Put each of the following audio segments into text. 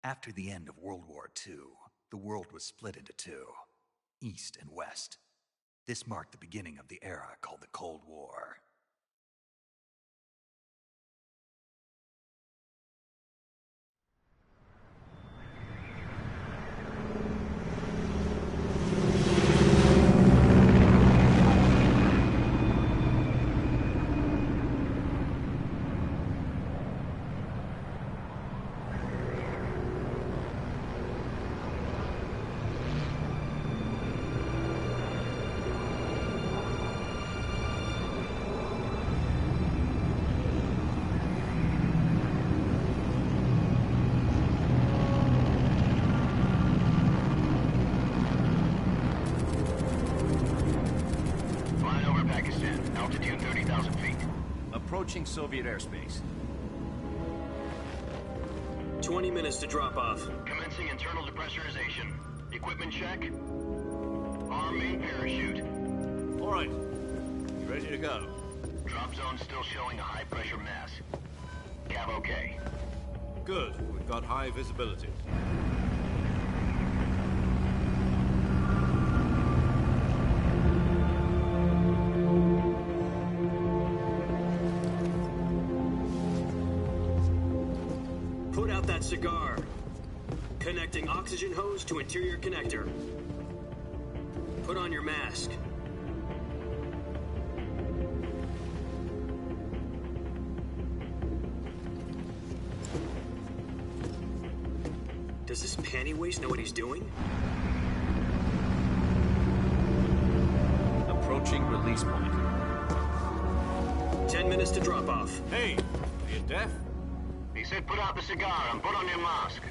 After the end of World War II, the world was split into two, East and West. This marked the beginning of the era called the Cold War. Approaching Soviet airspace. 20 minutes to drop off. Commencing internal depressurization. Equipment check. Arm main parachute. All right. You ready to go? Drop zone still showing a high pressure mass. Cav okay. Good. We've got high visibility. Put out that cigar. Connecting oxygen hose to interior connector. Put on your mask. Does this panty waste know what he's doing? Approaching release point. 10 minutes to drop off. Hey, are you deaf? He said put out the cigar and put on your mask.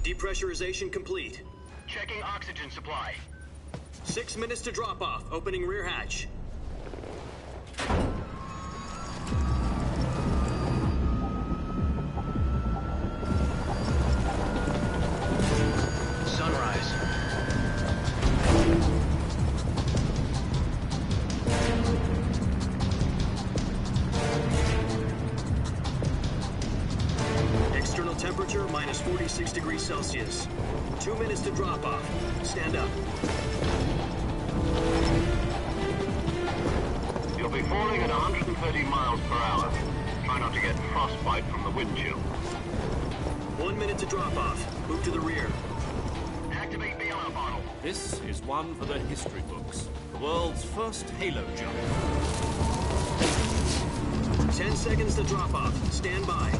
Depressurization complete. Checking oxygen supply. 6 minutes to drop off. Opening rear hatch. Sunrise. External temperature minus 46 degrees Celsius. 2 minutes to drop off. Stand up. You'll be falling at 130 miles per hour. Try not to get frostbite from the wind chill. 1 minute to drop off. Move to the rear. Activate the alarm bottle. This is one for the history books. The world's first halo jump. 10 seconds to drop off. Stand by.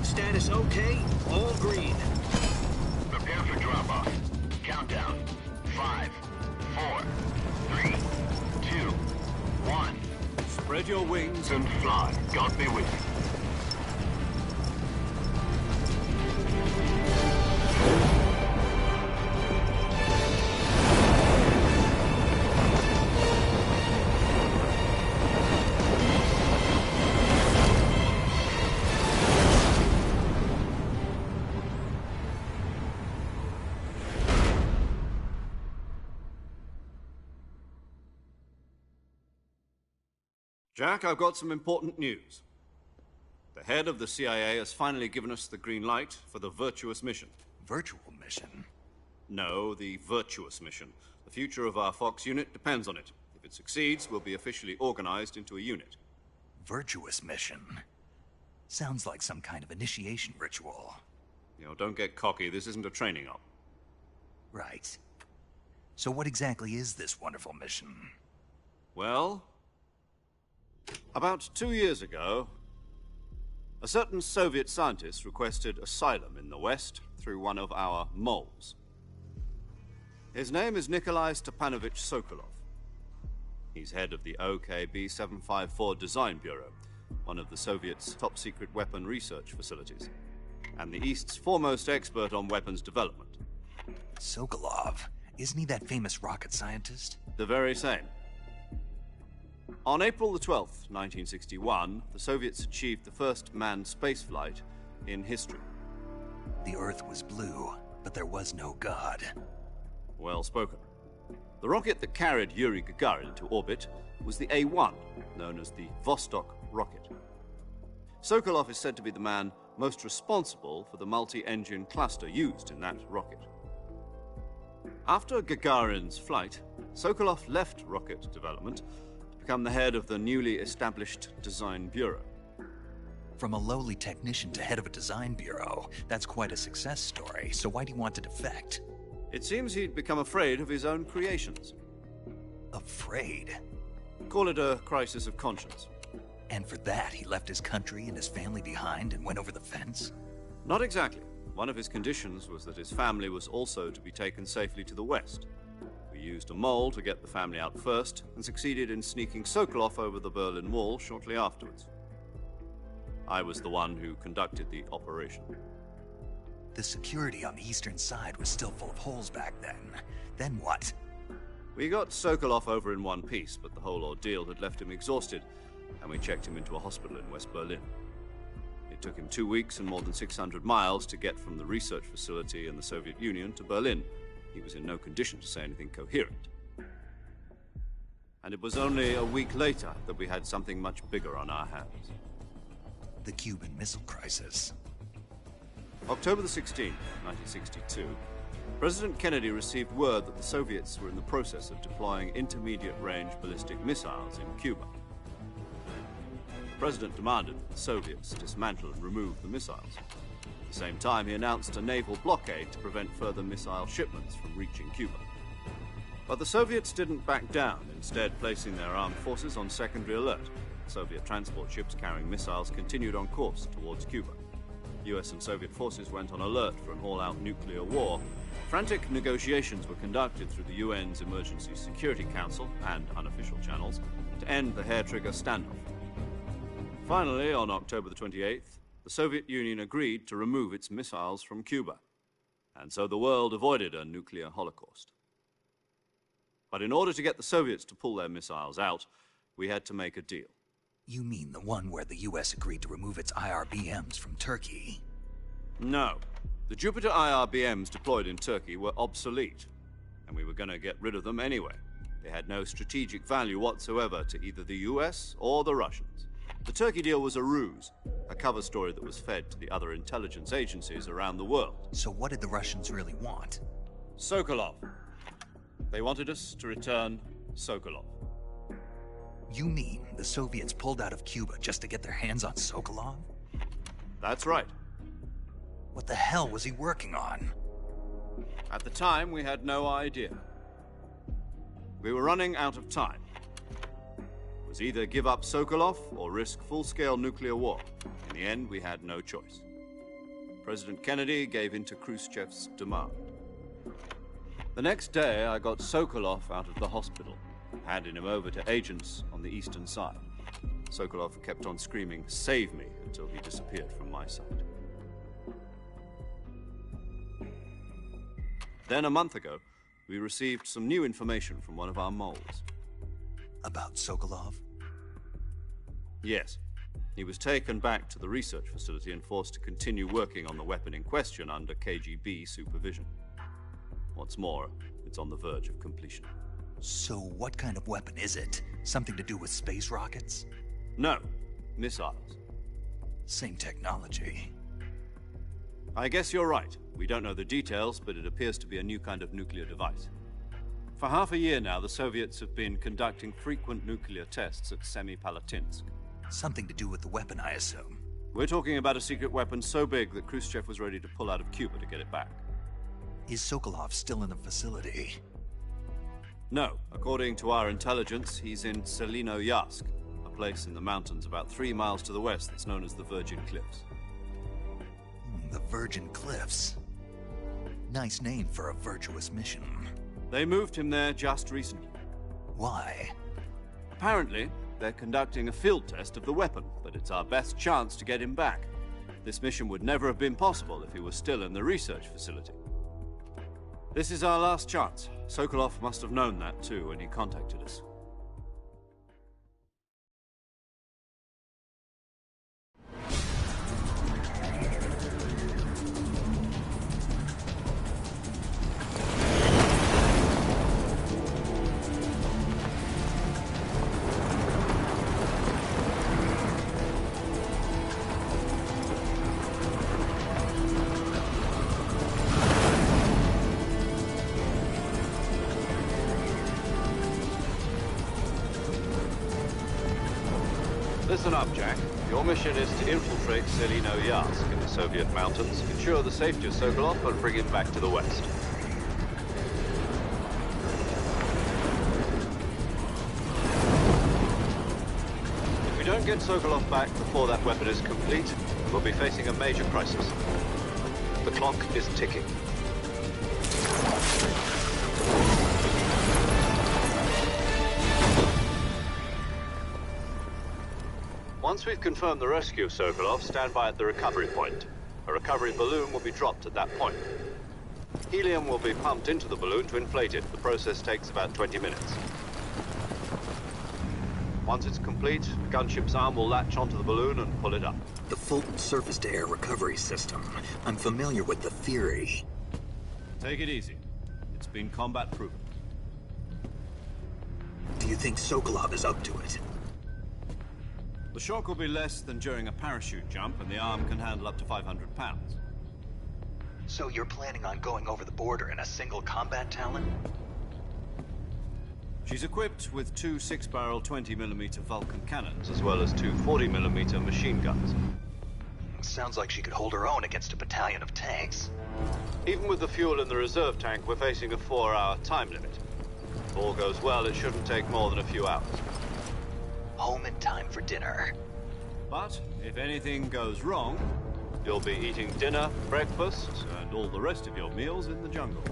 Status okay. All green. Prepare for drop-off. Countdown. 5, 4, 3, 2, 1. Spread your wings And fly. God be with you. Jack, I've got some important news. The head of the CIA has finally given us the green light for the Virtuous mission. Virtual mission? No, the Virtuous mission. The future of our Fox unit depends on it. If it succeeds, we'll be officially organized into a unit. Virtuous mission? Sounds like some kind of initiation ritual. You know, don't get cocky. This isn't a training op. Right. So what exactly is this wonderful mission? Well, about 2 years ago, a certain Soviet scientist requested asylum in the West through one of our moles. His name is Nikolai Stepanovich Sokolov. He's head of the OKB-754 Design Bureau, one of the Soviets' top-secret weapon research facilities, and the East's foremost expert on weapons development. Sokolov? Isn't he that famous rocket scientist? The very same. On April the 12th, 1961, the Soviets achieved the first manned spaceflight in history. The Earth was blue, but there was no God. Well spoken. The rocket that carried Yuri Gagarin into orbit was the A-1, known as the Vostok rocket. Sokolov is said to be the man most responsible for the multi-engine cluster used in that rocket. After Gagarin's flight, Sokolov left rocket development to become the head of the newly established Design Bureau. From a lowly technician to head of a design bureau, that's quite a success story, so why do you want to defect? It seems he'd become afraid of his own creations. Afraid? Call it a crisis of conscience. And for that, he left his country and his family behind and went over the fence? Not exactly. One of his conditions was that his family was also to be taken safely to the west. We used a mole to get the family out first and succeeded in sneaking Sokolov over the Berlin Wall shortly afterwards. I was the one who conducted the operation. The security on the eastern side was still full of holes back then. Then what? We got Sokolov over in one piece, but the whole ordeal had left him exhausted, and we checked him into a hospital in West Berlin. It took him 2 weeks and more than 600 miles to get from the research facility in the Soviet Union to Berlin. He was in no condition to say anything coherent. And it was only a week later that we had something much bigger on our hands. The Cuban Missile Crisis. October the 16th, 1962, President Kennedy received word that the Soviets were in the process of deploying intermediate-range ballistic missiles in Cuba. The President demanded that the Soviets dismantle and remove the missiles. At the same time, he announced a naval blockade to prevent further missile shipments from reaching Cuba. But the Soviets didn't back down, instead placing their armed forces on secondary alert. Soviet transport ships carrying missiles continued on course towards Cuba. US and Soviet forces went on alert for an all-out nuclear war. Frantic negotiations were conducted through the UN's Emergency Security Council and unofficial channels to end the hair-trigger standoff. Finally, on October the 28th, the Soviet Union agreed to remove its missiles from Cuba, and so the world avoided a nuclear holocaust. But in order to get the Soviets to pull their missiles out, we had to make a deal. You mean the one where the US agreed to remove its IRBMs from Turkey? No. The Jupiter IRBMs deployed in Turkey were obsolete, and we were going to get rid of them anyway. They had no strategic value whatsoever to either the US or the Russians. The Turkey deal was a ruse, a cover story that was fed to the other intelligence agencies around the world. So what did the Russians really want? Sokolov. They wanted us to return Sokolov. You mean the Soviets pulled out of Cuba just to get their hands on Sokolov? That's right. What the hell was he working on? At the time, we had no idea. We were running out of time. It was either give up Sokolov or risk full-scale nuclear war. In the end, we had no choice. President Kennedy gave in to Khrushchev's demand. The next day, I got Sokolov out of the hospital, handing him over to agents on the eastern side. Sokolov kept on screaming, "Save me," until he disappeared from my sight. Then, a month ago, we received some new information from one of our moles. About Sokolov? Yes. He was taken back to the research facility and forced to continue working on the weapon in question under KGB supervision. What's more, it's on the verge of completion. So what kind of weapon is it? Something to do with space rockets? No, missiles. Same technology. I guess you're right. We don't know the details, but it appears to be a new kind of nuclear device. For half a year now, the Soviets have been conducting frequent nuclear tests at Semipalatinsk. Something to do with the weapon, I assume. We're talking about a secret weapon so big that Khrushchev was ready to pull out of Cuba to get it back. Is Sokolov still in the facility? No. According to our intelligence, he's in Selinoyarsk, a place in the mountains about 3 miles to the west that's known as the Virgin Cliffs. The Virgin Cliffs. Nice name for a virtuous mission. They moved him there just recently. Why? Apparently, they're conducting a field test of the weapon, but it's our best chance to get him back. This mission would never have been possible if he was still in the research facility. This is our last chance. Sokolov must have known that too when he contacted us. Listen up, Jack. Your mission is to infiltrate Selino Yask in the Soviet mountains, ensure the safety of Sokolov, and bring him back to the West. If we don't get Sokolov back before that weapon is complete, we'll be facing a major crisis. The clock is ticking. Once we've confirmed the rescue of Sokolov, stand by at the recovery point. A recovery balloon will be dropped at that point. Helium will be pumped into the balloon to inflate it. The process takes about 20 minutes. Once it's complete, the gunship's arm will latch onto the balloon and pull it up. The Fulton surface-to-air recovery system. I'm familiar with the theory. Take it easy. It's been combat proven. Do you think Sokolov is up to it? The shock will be less than during a parachute jump, and the arm can handle up to 500 pounds. So you're planning on going over the border in a single combat Talon? She's equipped with two 6-barrel 20mm Vulcan cannons, as well as two 40mm machine guns. Sounds like she could hold her own against a battalion of tanks. Even with the fuel in the reserve tank, we're facing a 4-hour time limit. If all goes well, it shouldn't take more than a few hours. Home in time for dinner. But if anything goes wrong, you'll be eating dinner, breakfast, and all the rest of your meals in the jungle.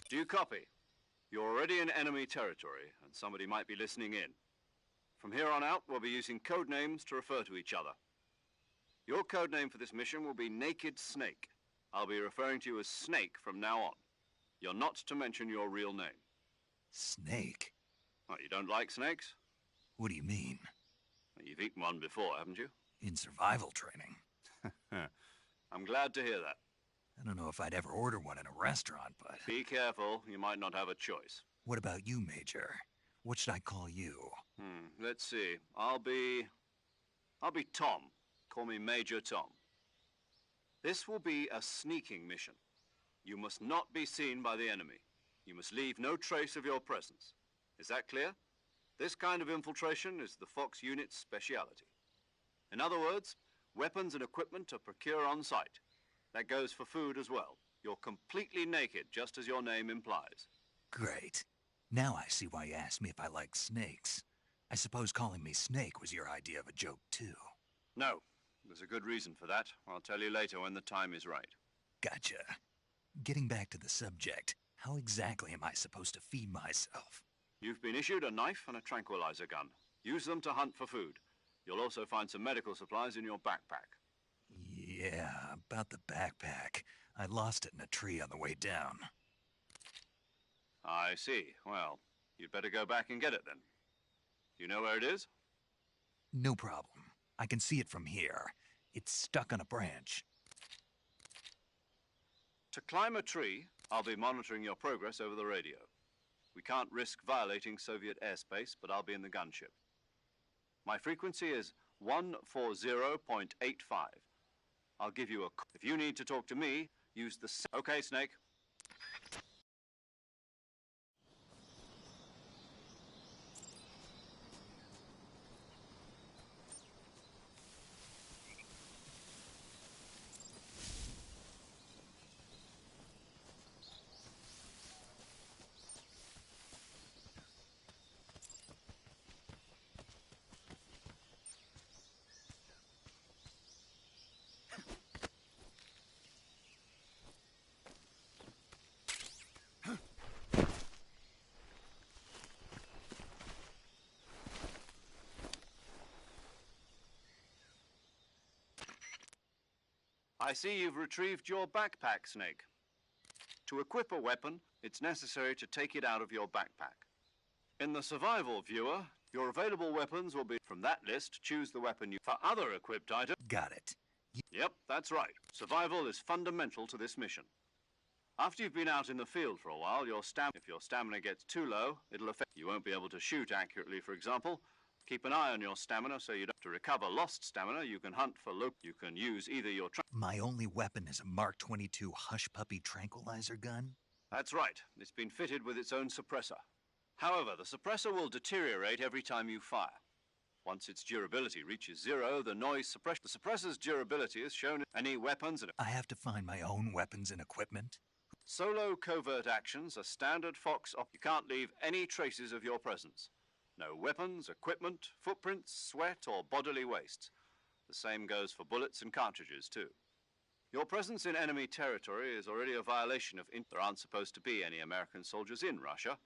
Do you copy? You're already in enemy territory, and somebody might be listening in. From here on out, we'll be using code names to refer to each other. Your code name for this mission will be Naked Snake. I'll be referring to you as Snake from now on. You're not to mention your real name. Snake? What, you don't like snakes? What do you mean? You've eaten one before, haven't you? In survival training. I'm glad to hear that. I don't know if I'd ever order one in a restaurant, but... Be careful, you might not have a choice. What about you, Major? What should I call you? Let's see. I'll be Tom. Call me Major Tom. This will be a sneaking mission. You must not be seen by the enemy. You must leave no trace of your presence. Is that clear? This kind of infiltration is the Fox unit's speciality. In other words, weapons and equipment are procured on site. That goes for food as well. You're completely naked, just as your name implies. Great. Now I see why you asked me if I like snakes. I suppose calling me Snake was your idea of a joke, too. No. There's a good reason for that. I'll tell you later when the time is right. Gotcha. Getting back to the subject, how exactly am I supposed to feed myself? You've been issued a knife and a tranquilizer gun. Use them to hunt for food. You'll also find some medical supplies in your backpack. Yeah, about the backpack. I lost it in a tree on the way down. I see. Well, you'd better go back and get it then. Do you know where it is? No problem. I can see it from here. It's stuck on a branch. To climb a tree, I'll be monitoring your progress over the radio. We can't risk violating Soviet airspace, but I'll be in the gunship. My frequency is 140.85. I'll give you a... If you need to talk to me, use the... Okay, Snake. I see you've retrieved your backpack, Snake. To equip a weapon, it's necessary to take it out of your backpack. In the survival viewer, your available weapons will be from that list. Choose the weapon you... For other equipped items... Got it. Yep, that's right. Survival is fundamental to this mission. After you've been out in the field for a while, if your stamina gets too low, it'll affect... You won't be able to shoot accurately, for example. Keep an eye on your stamina so you don't... To recover lost stamina, you can hunt for You can use either your... My only weapon is a Mark 22 Hush Puppy tranquilizer gun? That's right. It's been fitted with its own suppressor. However, the suppressor will deteriorate every time you fire. Once its durability reaches zero, the suppressor's durability is shown in any weapons and... I have to find my own weapons and equipment? Solo covert actions are standard Fox op... You can't leave any traces of your presence. No weapons, equipment, footprints, sweat, or bodily waste. The same goes for bullets and cartridges, too. Your presence in enemy territory is already a violation of... There aren't supposed to be any American soldiers in Russia.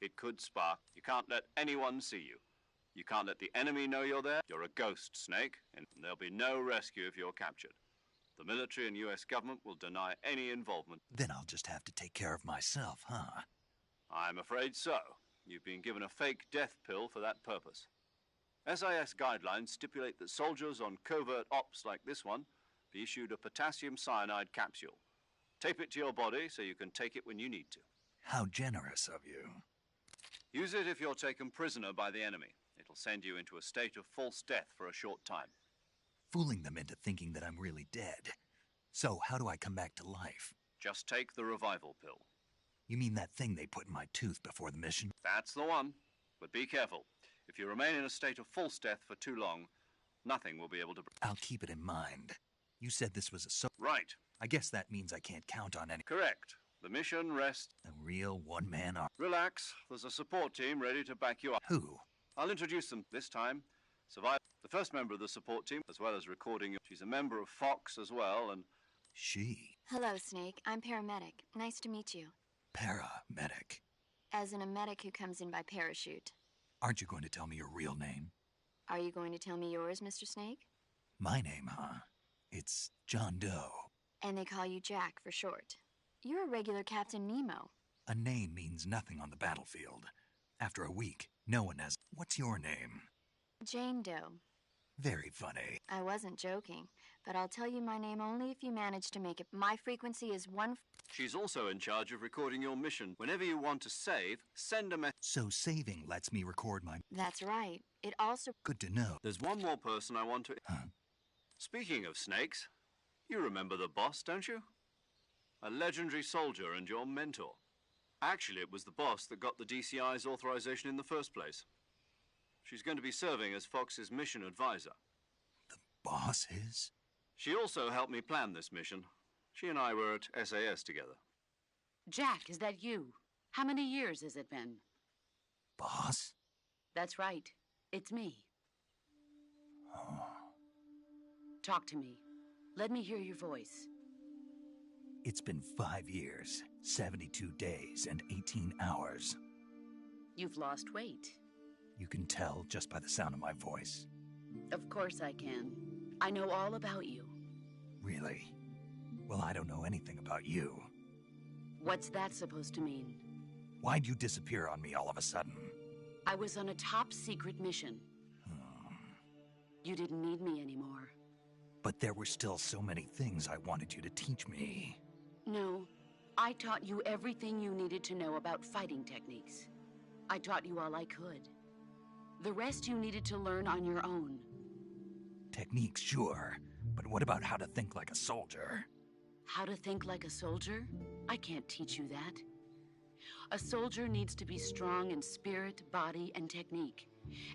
It could spark. You can't let anyone see you. You can't let the enemy know you're there. You're a ghost, Snake, and there'll be no rescue if you're captured. The military and U.S. government will deny any involvement. Then I'll just have to take care of myself, huh? I'm afraid so. You've been given a fake death pill for that purpose. SIS guidelines stipulate that soldiers on covert ops like this one be issued a potassium cyanide capsule. Tape it to your body so you can take it when you need to. How generous of you. Use it if you're taken prisoner by the enemy. It'll send you into a state of false death for a short time. Fooling them into thinking that I'm really dead. So how do I come back to life? Just take the revival pill. You mean that thing they put in my tooth before the mission? That's the one. But be careful. If you remain in a state of false death for too long, nothing will be able to... I'll keep it in mind. You said this was a... Right. I guess that means I can't count on any... Correct. The mission rests... A real one-man army. Relax. There's a support team ready to back you up. Who? I'll introduce them this time. Survive. The first member of the support team, as well as recording... She's a member of Fox as well, and... She? Hello, Snake. I'm paramedic. Nice to meet you. Paramedic. As in a medic who comes in by parachute. Aren't you going to tell me your real name? Are you going to tell me yours, Mr. Snake? My name, huh? It's John Doe. And they call you Jack for short. You're a regular Captain Nemo. A name means nothing on the battlefield. After a week, no one has... What's your name? Jane Doe. Very funny. I wasn't joking, but I'll tell you my name only if you manage to make it. My frequency is 1... She's also in charge of recording your mission. Whenever you want to save, send a message. So saving lets me record my... That's right. It also... Good to know. There's one more person I want to... Huh? Speaking of snakes, you remember the boss, don't you? A legendary soldier and your mentor. Actually, it was the boss that got the DCI's authorization in the first place. She's going to be serving as Fox's mission advisor. The boss is? She also helped me plan this mission. She and I were at SAS together. Jack, is that you? How many years has it been? Boss? That's right. It's me. Oh. Talk to me. Let me hear your voice. It's been 5 years, 72 days, and 18 hours. You've lost weight. You can tell just by the sound of my voice. Of course I can. I know all about you. Really? Well, I don't know anything about you. What's that supposed to mean? Why'd you disappear on me all of a sudden? I was on a top-secret mission. You didn't need me anymore. But there were still so many things I wanted you to teach me. No. I taught you everything you needed to know about fighting techniques. I taught you all I could. The rest you needed to learn on your own. Techniques, sure. But what about how to think like a soldier? How to think like a soldier? I can't teach you that. A soldier needs to be strong in spirit, body, and technique.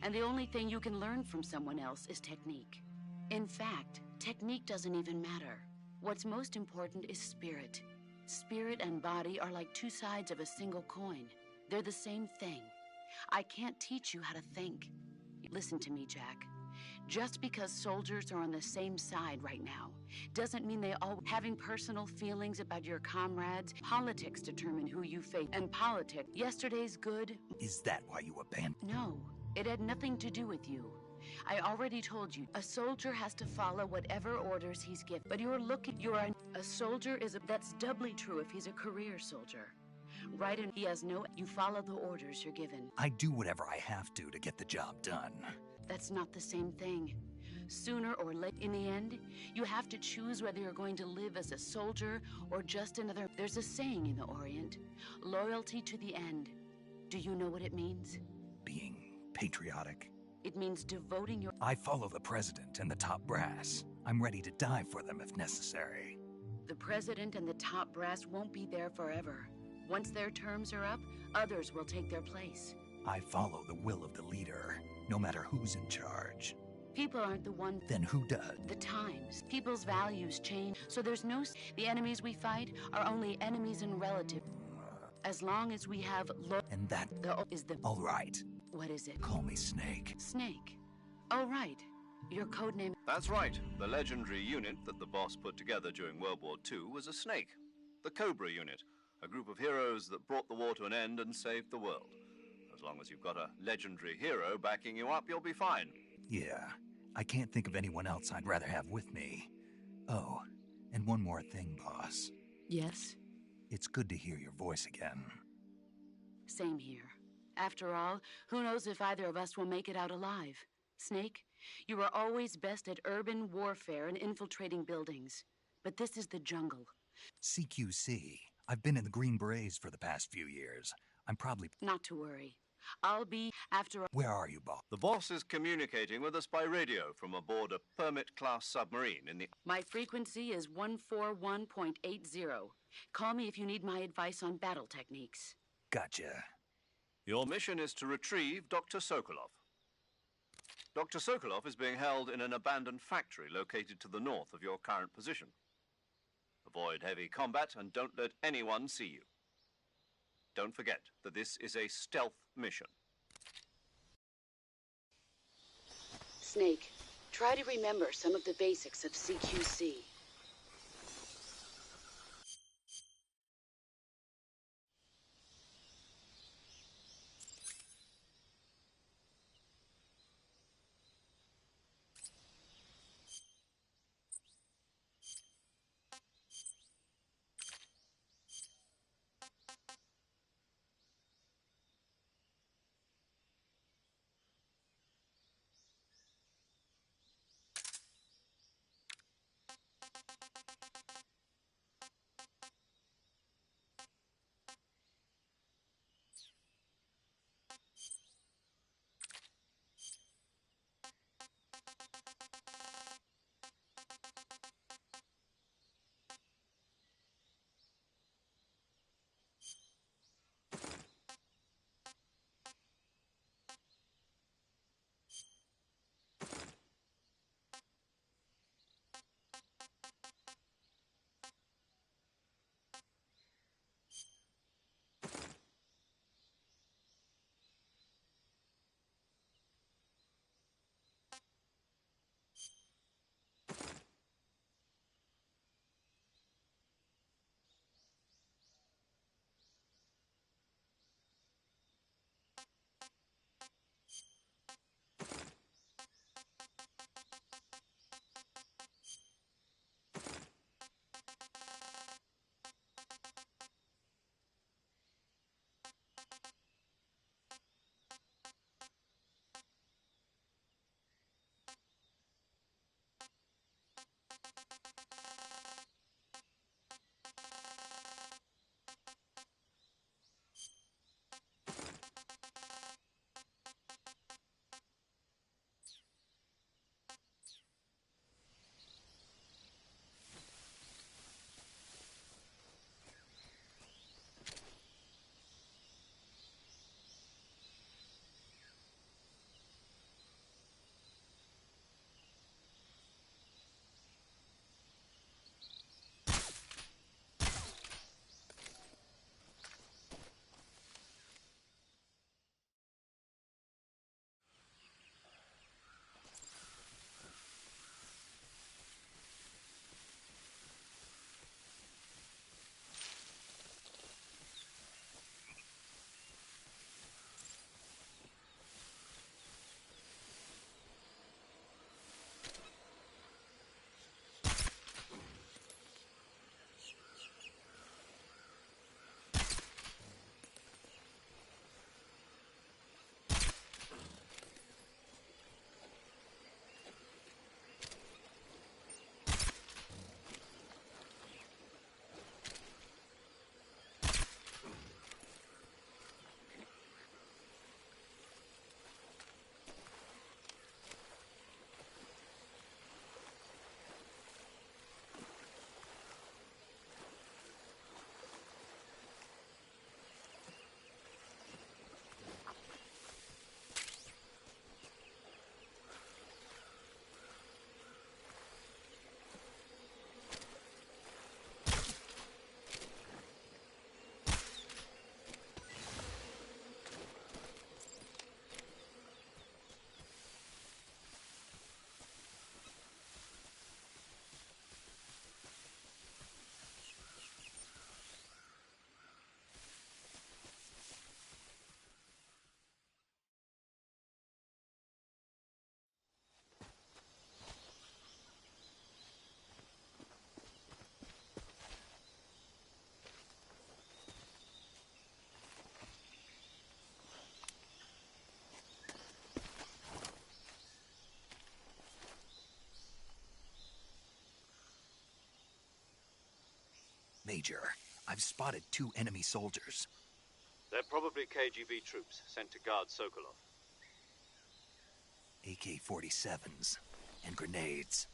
And the only thing you can learn from someone else is technique. In fact, technique doesn't even matter. What's most important is spirit. Spirit and body are like two sides of a single coin. They're the same thing. I can't teach you how to think. Listen to me, Jack. Just because soldiers are on the same side right now doesn't mean they all having personal feelings about your comrades. Politics determine who you face, and politics. Yesterday's good. Is that why you abandoned? No, it had nothing to do with you. I already told you, a soldier has to follow whatever orders he's given. But a soldier that's doubly true if he's a career soldier. Right, and he has no, you follow the orders you're given. I do whatever I have to get the job done. That's not the same thing. Sooner or later, in the end, you have to choose whether you're going to live as a soldier or just another. There's a saying in the Orient, loyalty to the end. Do you know what it means? Being patriotic. It means devoting your... I follow the president and the top brass. I'm ready to die for them if necessary. The president and the top brass won't be there forever. Once their terms are up, others will take their place. I follow the will of the leader, no matter who's in charge. People aren't the one... Then who does? The times. People's values change, so there's no... The enemies we fight are only enemies and relatives. As long as we have... And that... is the... All right. What is it? Call me Snake. Snake. Oh, right. Your codename... That's right. The legendary unit that the boss put together during World War II was a snake. The Cobra unit. A group of heroes that brought the war to an end and saved the world. As long as you've got a legendary hero backing you up, you'll be fine. Yeah. I can't think of anyone else I'd rather have with me. Oh, and one more thing, boss. Yes? It's good to hear your voice again. Same here. After all, who knows if either of us will make it out alive? Snake, you are always best at urban warfare and infiltrating buildings. But this is the jungle. CQC. I've been in the Green Berets for the past few years. I'm probably... Not to worry. I'll be after... Where are you, boss? The boss is communicating with us by radio from aboard a Permit-class submarine in the... My frequency is 141.80. Call me if you need my advice on battle techniques. Gotcha. Your mission is to retrieve Dr. Sokolov. Dr. Sokolov is being held in an abandoned factory located to the north of your current position. Avoid heavy combat and don't let anyone see you. Don't forget that this is a stealth mission. Snake, try to remember some of the basics of CQC. Major. I've spotted 2 enemy soldiers. They're probably KGB troops sent to guard Sokolov. AK-47s and grenades.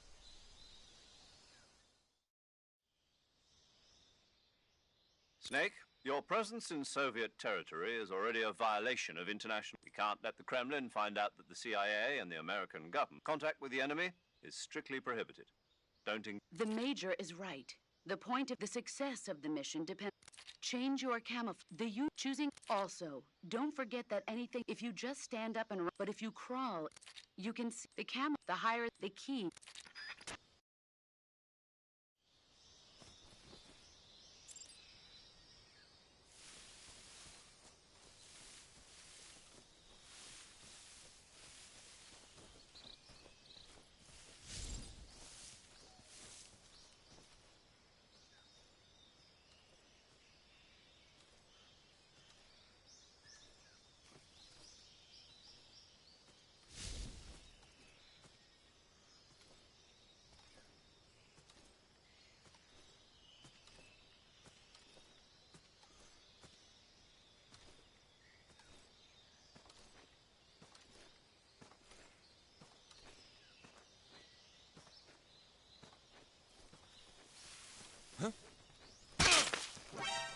Snake, your presence in Soviet territory is already a violation of international... We can't let the Kremlin find out that the CIA and the American government... Contact with the enemy is strictly prohibited. The Major is right. The point of the success of the mission depends... Change your camouflage. Choosing... Also, don't forget that anything... If you just stand up and run... But if you crawl, you can see the the higher the key...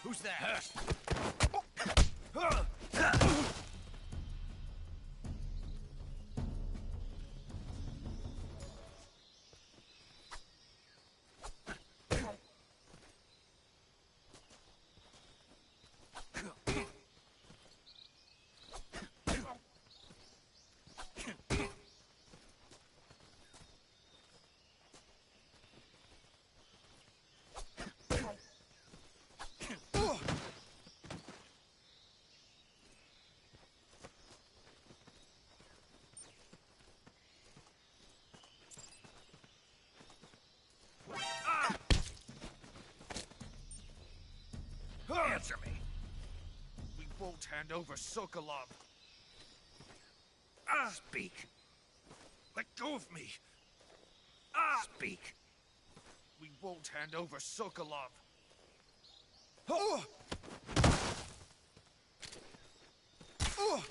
Who's that? Answer me! We won't hand over Sokolov. Speak! Let go of me! Speak! We won't hand over Sokolov. Oh! Oh!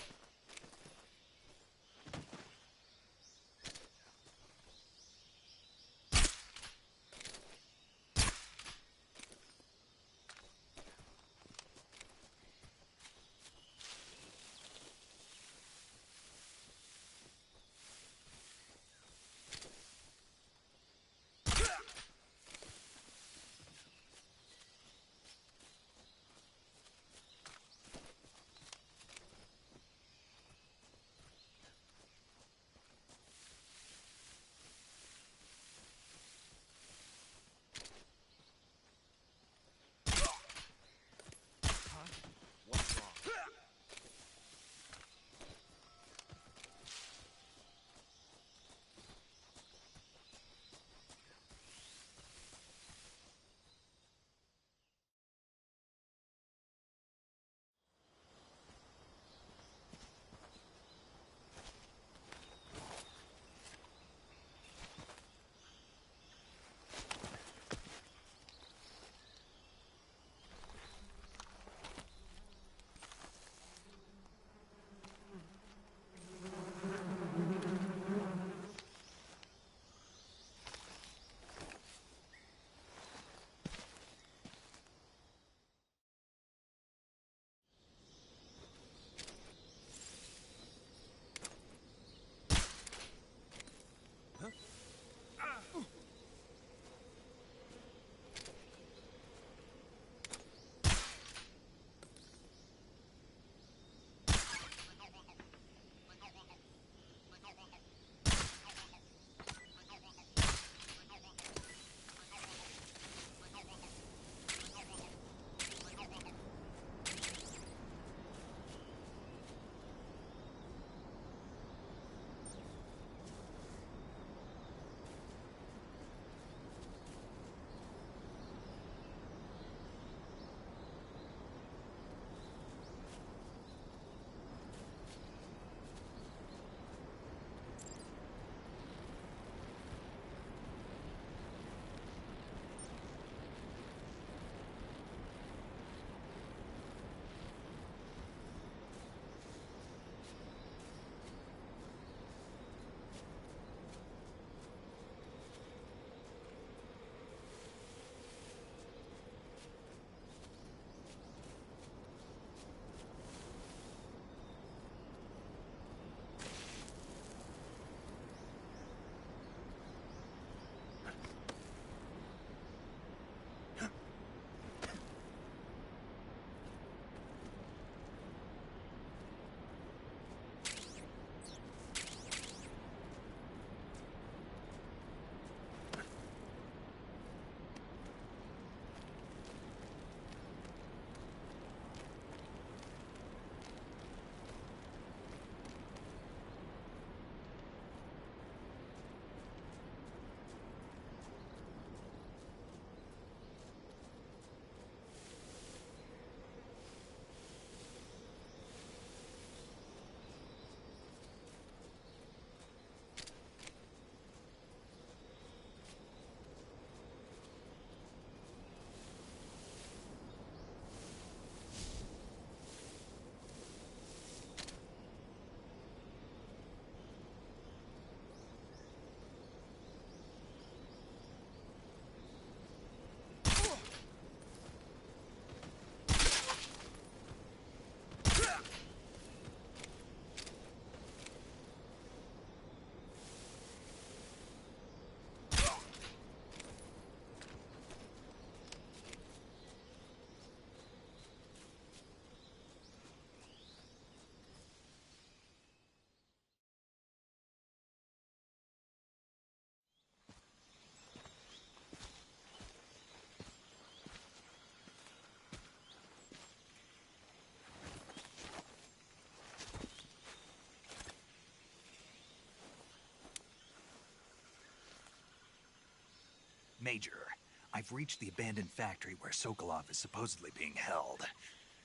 Major, I've reached the abandoned factory where Sokolov is supposedly being held.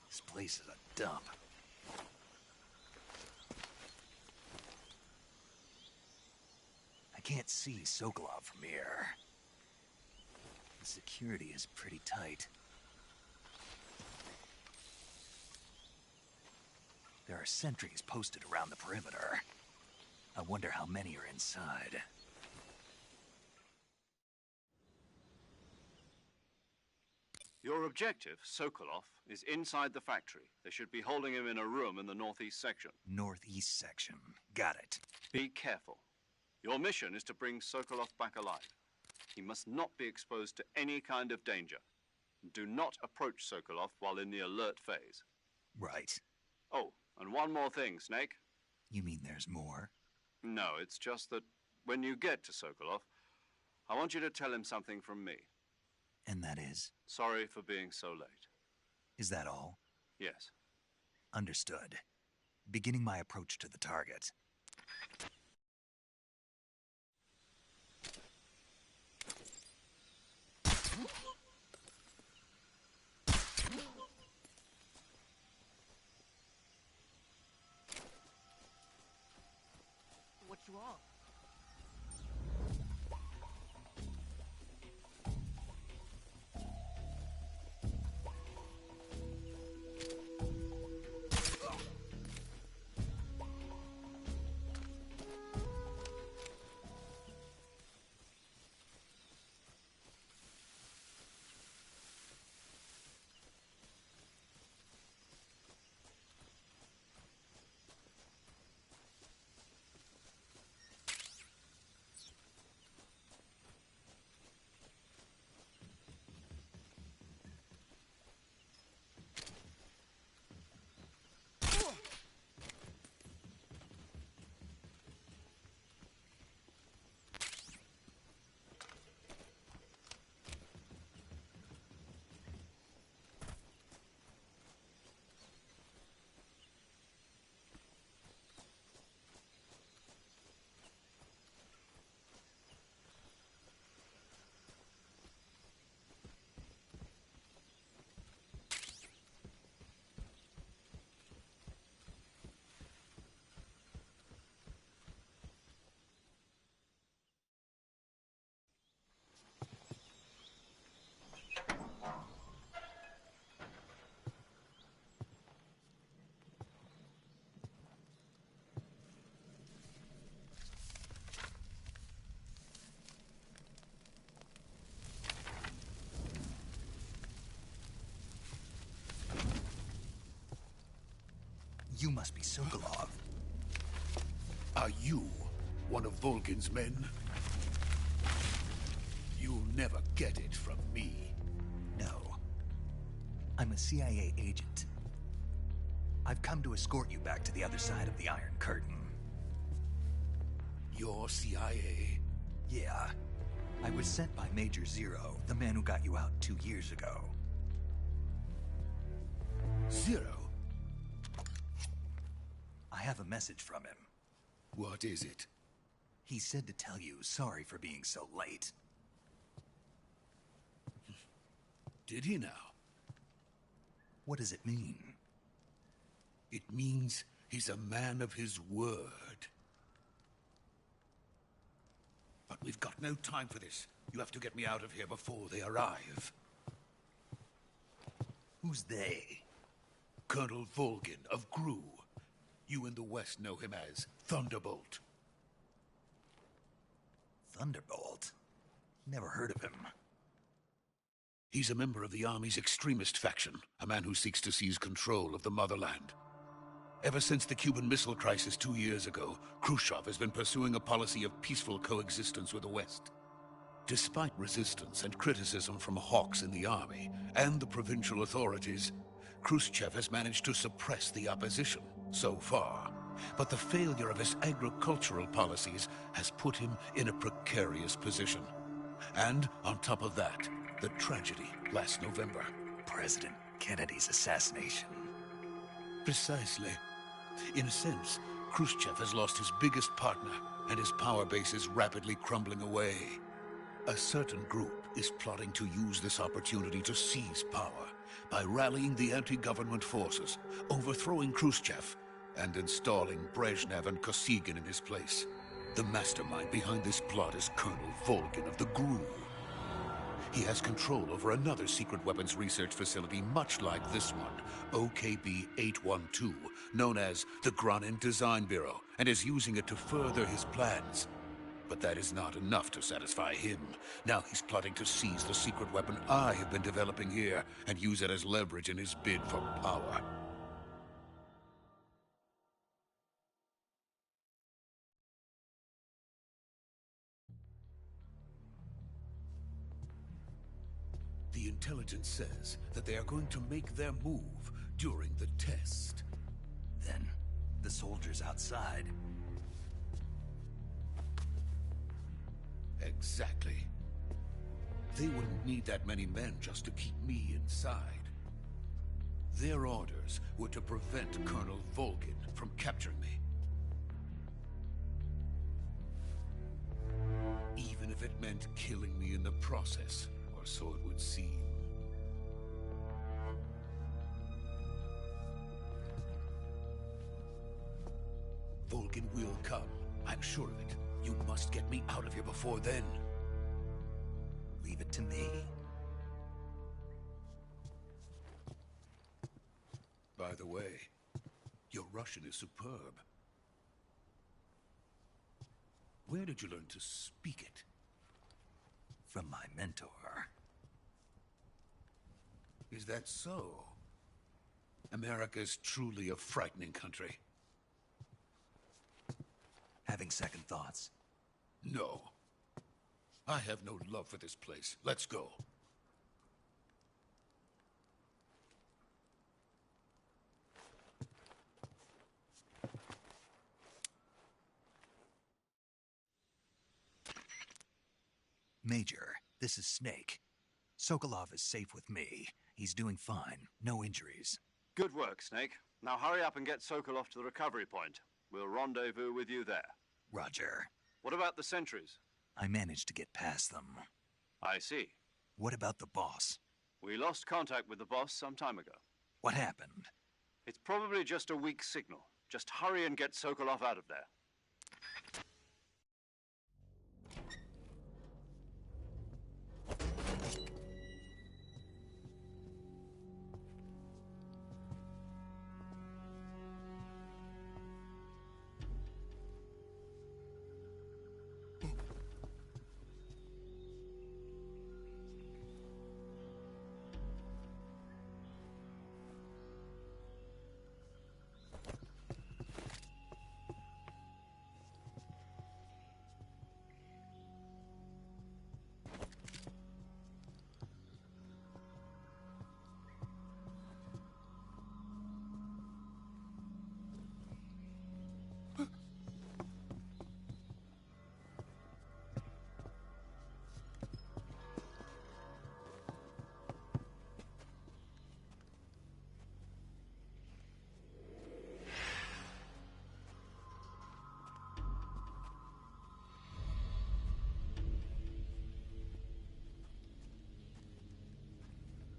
This place is a dump. I can't see Sokolov from here. The security is pretty tight. There are sentries posted around the perimeter. I wonder how many are inside. Your objective, Sokolov, is inside the factory. They should be holding him in a room in the northeast section. Northeast section. Got it. Be careful. Your mission is to bring Sokolov back alive. He must not be exposed to any kind of danger. Do not approach Sokolov while in the alert phase. Right. Oh, and one more thing, Snake. You mean there's more? No, it's just that when you get to Sokolov, I want you to tell him something from me. And that is? Sorry for being so late. Is that all? Yes. Understood. Beginning my approach to the target. What's wrong? You must be Sokolov. Are you one of Volgin's men? You'll never get it from me. No. I'm a CIA agent. I've come to escort you back to the other side of the Iron Curtain. You're CIA? Yeah. I was sent by Major Zero, the man who got you out 2 years ago. Zero? I have a message from him. What is it? He said to tell you sorry for being so late. Did he now? What does it mean? It means he's a man of his word. But we've got no time for this. You have to get me out of here before they arrive. Who's they? Colonel Volgin of GRU. You in the West know him as Thunderbolt. Thunderbolt? Never heard of him. He's a member of the Army's extremist faction, a man who seeks to seize control of the motherland. Ever since the Cuban Missile Crisis 2 years ago, Khrushchev has been pursuing a policy of peaceful coexistence with the West. Despite resistance and criticism from hawks in the Army and the provincial authorities, Khrushchev has managed to suppress the opposition so far. But the failure of his agricultural policies has put him in a precarious position. And on top of that, the tragedy last November. President Kennedy's assassination. Precisely. In a sense, Khrushchev has lost his biggest partner, and his power base is rapidly crumbling away. A certain group is plotting to use this opportunity to seize power by rallying the anti-government forces, overthrowing Khrushchev, and installing Brezhnev and Kosygin in his place. The mastermind behind this plot is Colonel Volgin of the GRU. He has control over another secret weapons research facility much like this one, OKB-812, known as the Granin Design Bureau, and is using it to further his plans. But that is not enough to satisfy him. Now he's plotting to seize the secret weapon I have been developing here and use it as leverage in his bid for power. The intelligence says that they are going to make their move during the test. Then, the soldiers outside. Exactly. They wouldn't need that many men just to keep me inside. Their orders were to prevent Colonel Volgin from capturing me. Even if it meant killing me in the process, or so it would seem. Volgin will come, I'm sure of it. You must get me out of here before then. Leave it to me. By the way, your Russian is superb. Where did you learn to speak it? From my mentor. Is that so? America is truly a frightening country. Having second thoughts? No. I have no love for this place. Let's go. Major, this is Snake. Sokolov is safe with me. He's doing fine. No injuries. Good work, Snake. Now hurry up and get Sokolov to the recovery point. We'll rendezvous with you there. Roger. What about the sentries? I managed to get past them. I see. What about the boss? We lost contact with the boss some time ago. What happened? It's probably just a weak signal. Just hurry and get Sokolov out of there.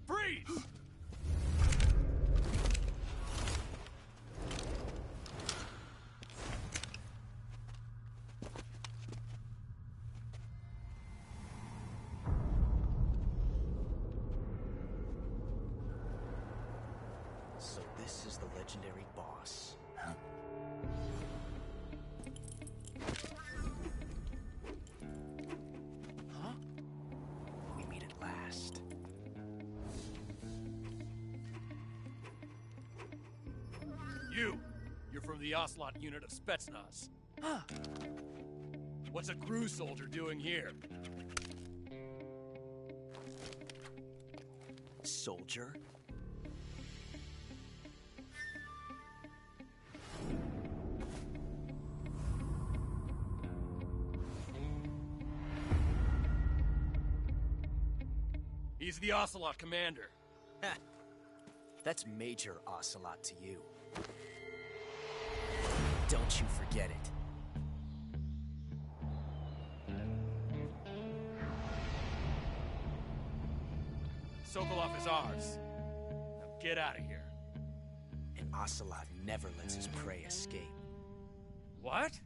Freeze! So this is the legendary boss. Huh? Huh? We meet at last. You're from the Ocelot unit of Spetsnaz. Huh. What's a GRU soldier doing here? Soldier? He's the Ocelot commander. Ha! That's Major Ocelot to you. Don't you forget it. Sokolov is ours. Now get out of here. And Ocelot never lets his prey escape. What?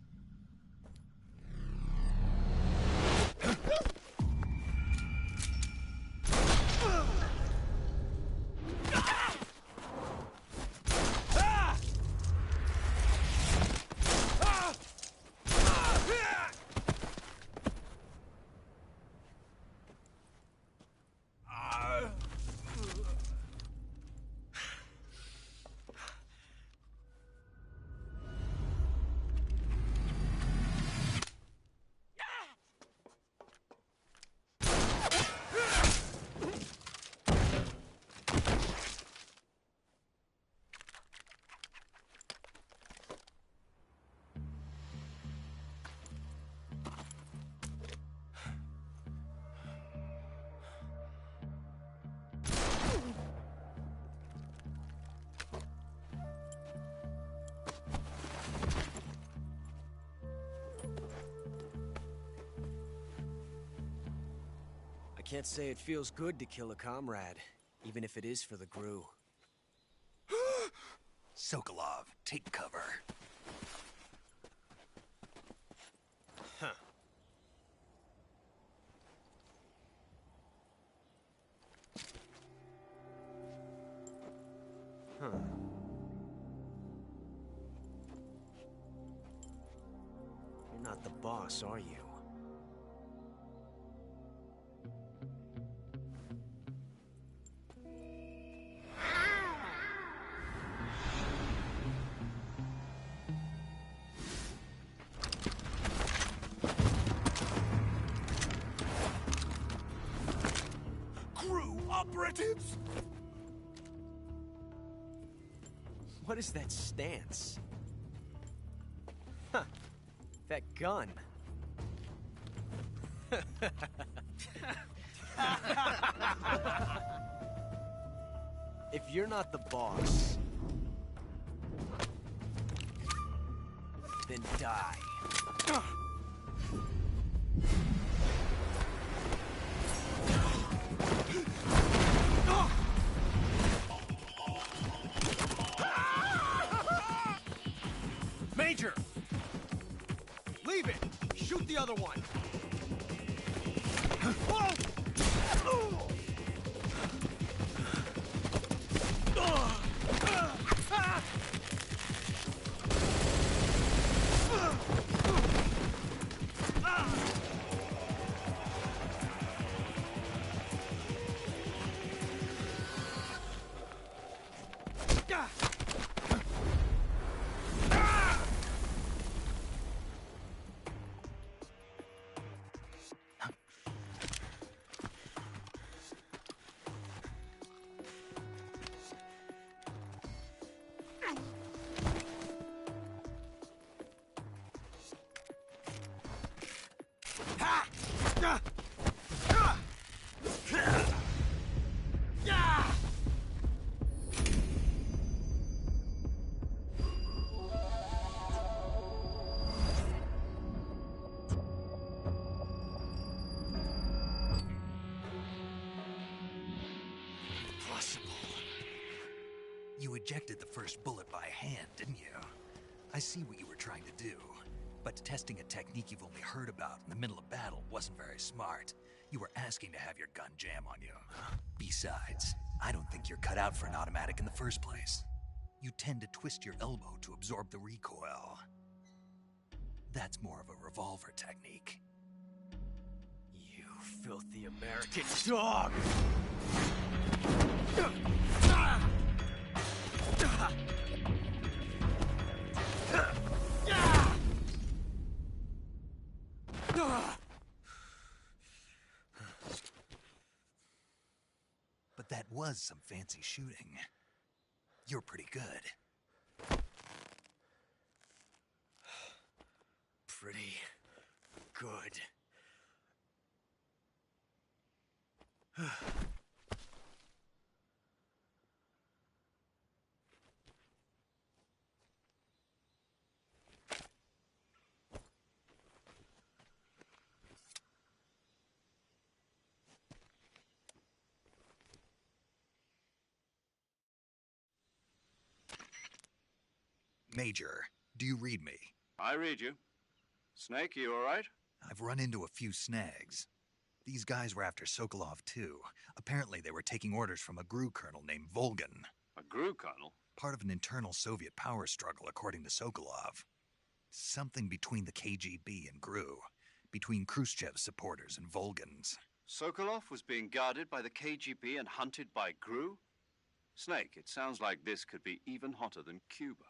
I can't say it feels good to kill a comrade, even if it is for the Gru. Sokolov, take cover. Huh. Huh. You're not the boss, are you? Operatives! What is that stance? Huh. That gun. If you're not the boss, then die. Major! Leave it! Shoot the other one! You ejected the first bullet by hand, didn't you? I see what you were trying to do. But testing a technique you've only heard about in the middle of battle wasn't very smart. You were asking to have your gun jam on you. Besides, I don't think you're cut out for an automatic in the first place. You tend to twist your elbow to absorb the recoil. That's more of a revolver technique. You filthy American dog! But that was some fancy shooting. You're pretty good. Pretty good. Major, do you read me? I read you. Snake, you all right? I've run into a few snags. These guys were after Sokolov, too. Apparently they were taking orders from a GRU colonel named Volgan. A GRU colonel? Part of an internal Soviet power struggle, according to Sokolov. Something between the KGB and GRU. Between Khrushchev's supporters and Volgan's. Sokolov was being guarded by the KGB and hunted by GRU? Snake, it sounds like this could be even hotter than Cuba.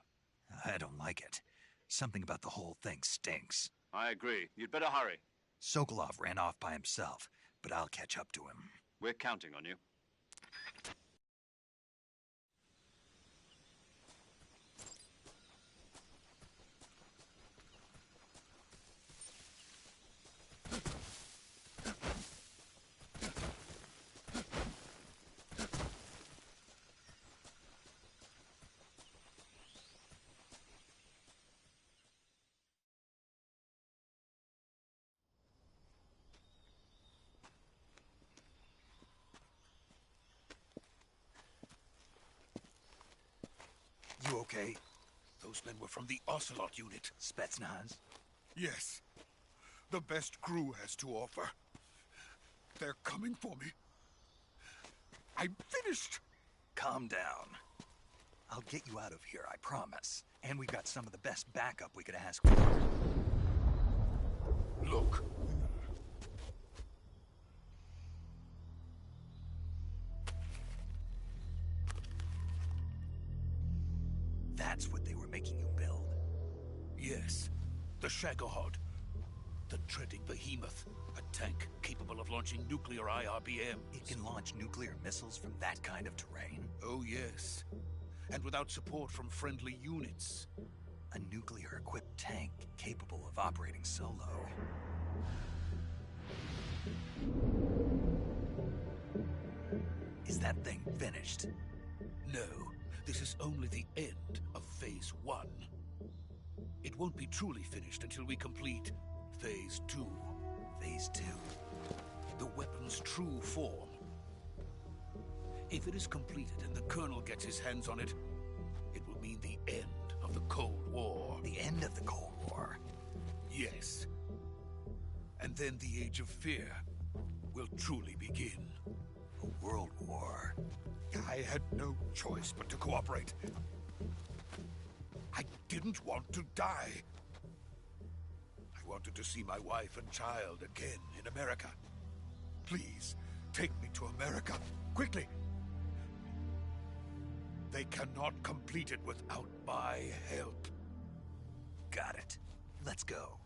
I don't like it. Something about the whole thing stinks. I agree. You'd better hurry. Sokolov ran off by himself, but I'll catch up to him. We're counting on you. You okay? Those men were from the Ocelot unit. Spetsnaz? Yes. The best GRU has to offer. They're coming for me. I'm finished. Calm down. I'll get you out of here, I promise. And we've got some of the best backup we could ask for. Look. That's what they were making you build? Yes. The Shagohod. The treading behemoth. A tank capable of launching nuclear IRBM. It can launch nuclear missiles from that kind of terrain? Oh, yes. And without support from friendly units. A nuclear-equipped tank capable of operating solo. Is that thing finished? No. This is only the end of Phase 1. It won't be truly finished until we complete Phase 2. Phase 2? The weapon's true form. If it is completed and the Colonel gets his hands on it, it will mean the end of the Cold War. The end of the Cold War? Yes. And then the Age of Fear will truly begin. A world war? I had no choice but to cooperate. I didn't want to die. I wanted to see my wife and child again in America. Please, take me to America, quickly. They cannot complete it without my help. Got it. Let's go.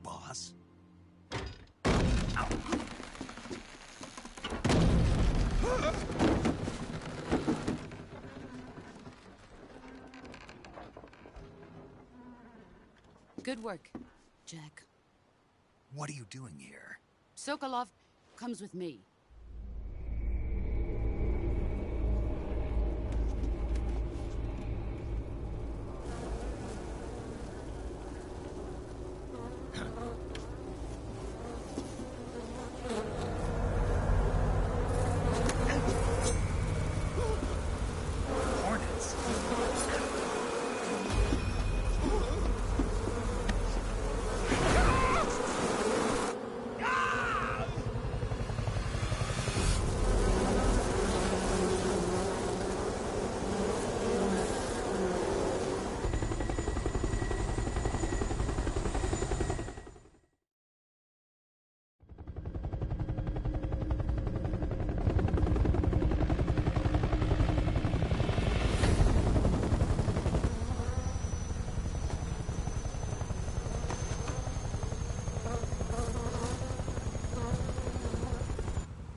Boss? Good work, Jack. What are you doing here? Sokolov comes with me.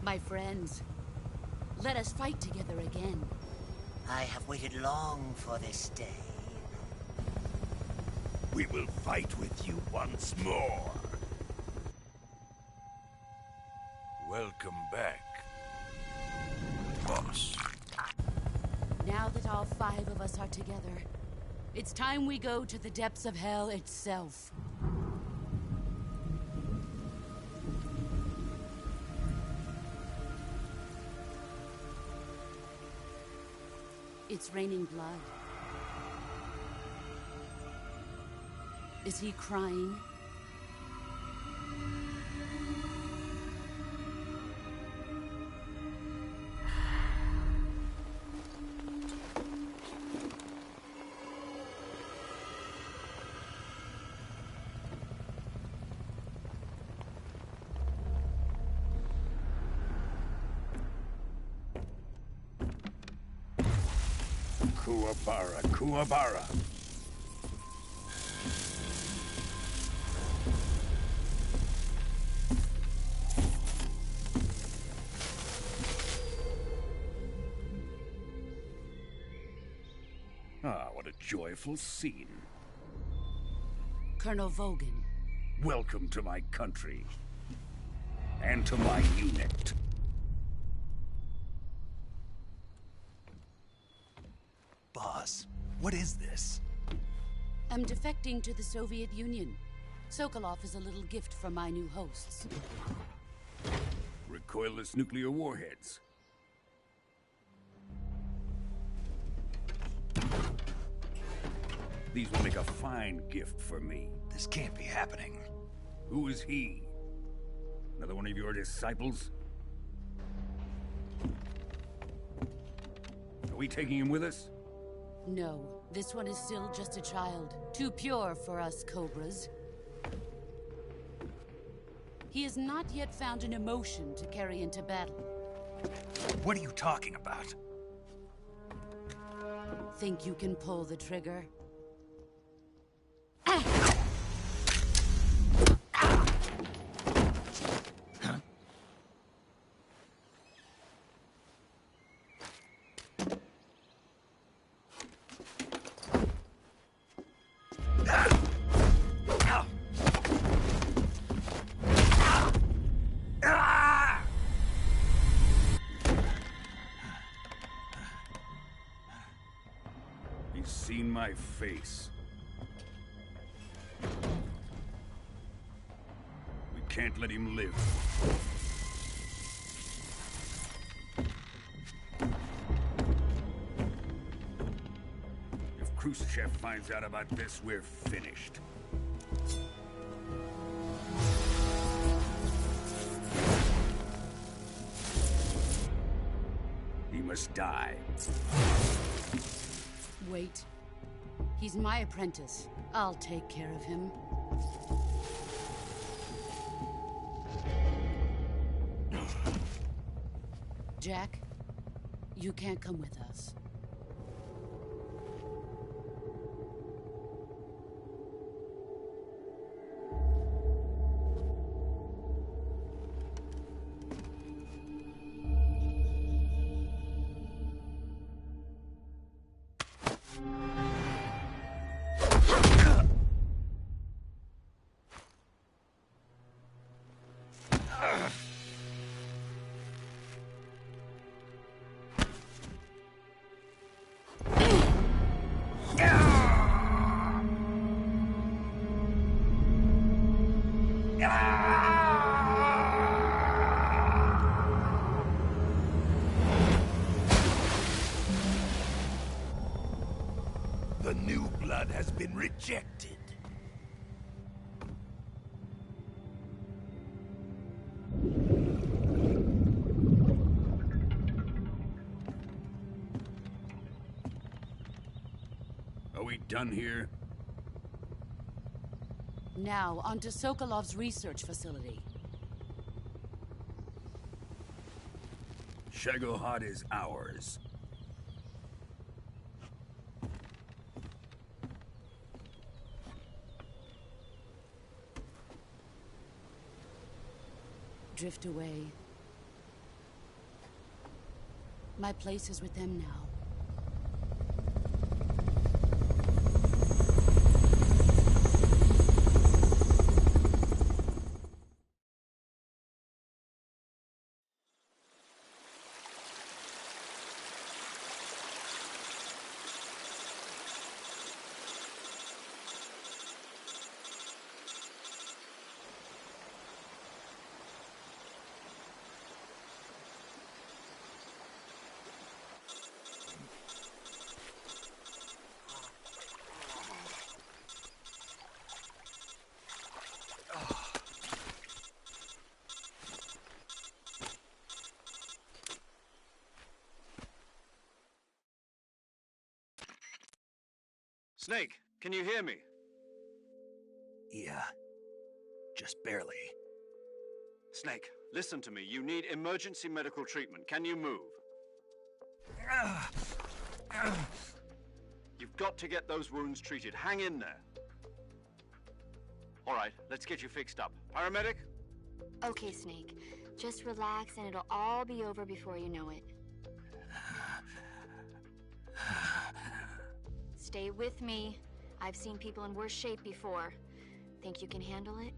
My friends, let us fight together again. I have waited long for this day. We will fight with you once more. Welcome back, boss. Now that all 5 of us are together, it's time we go to the depths of hell itself. It's raining blood. Is he crying? Kuwabara, Kuwabara. Ah, what a joyful scene. Colonel Vogan. Welcome to my country. And to my unit. Boss, what is this? I'm defecting to the Soviet Union. Sokolov is a little gift from my new hosts. Recoilless nuclear warheads. These will make a fine gift for me. This can't be happening. Who is he? Another one of your disciples? Are we taking him with us? No, this one is still just a child. Too pure for us Cobras. He has not yet found an emotion to carry into battle. What are you talking about? Think you can pull the trigger? He's seen my face. We can't let him live. If Khrushchev finds out about this, we're finished. He must die. Wait. He's my apprentice. I'll take care of him. Jack, you can't come with us. The new blood has been rejected. Are we done here? Now, onto Sokolov's research facility. Shagohod is ours. Drift away. My place is with them now. Snake, can you hear me? Yeah. Just barely. Snake, listen to me. You need emergency medical treatment. Can you move? You've got to get those wounds treated. Hang in there. All right, let's get you fixed up. Paramedic? Okay, Snake. Just relax and it'll all be over before you know it. Stay with me. I've seen people in worse shape before. Think you can handle it?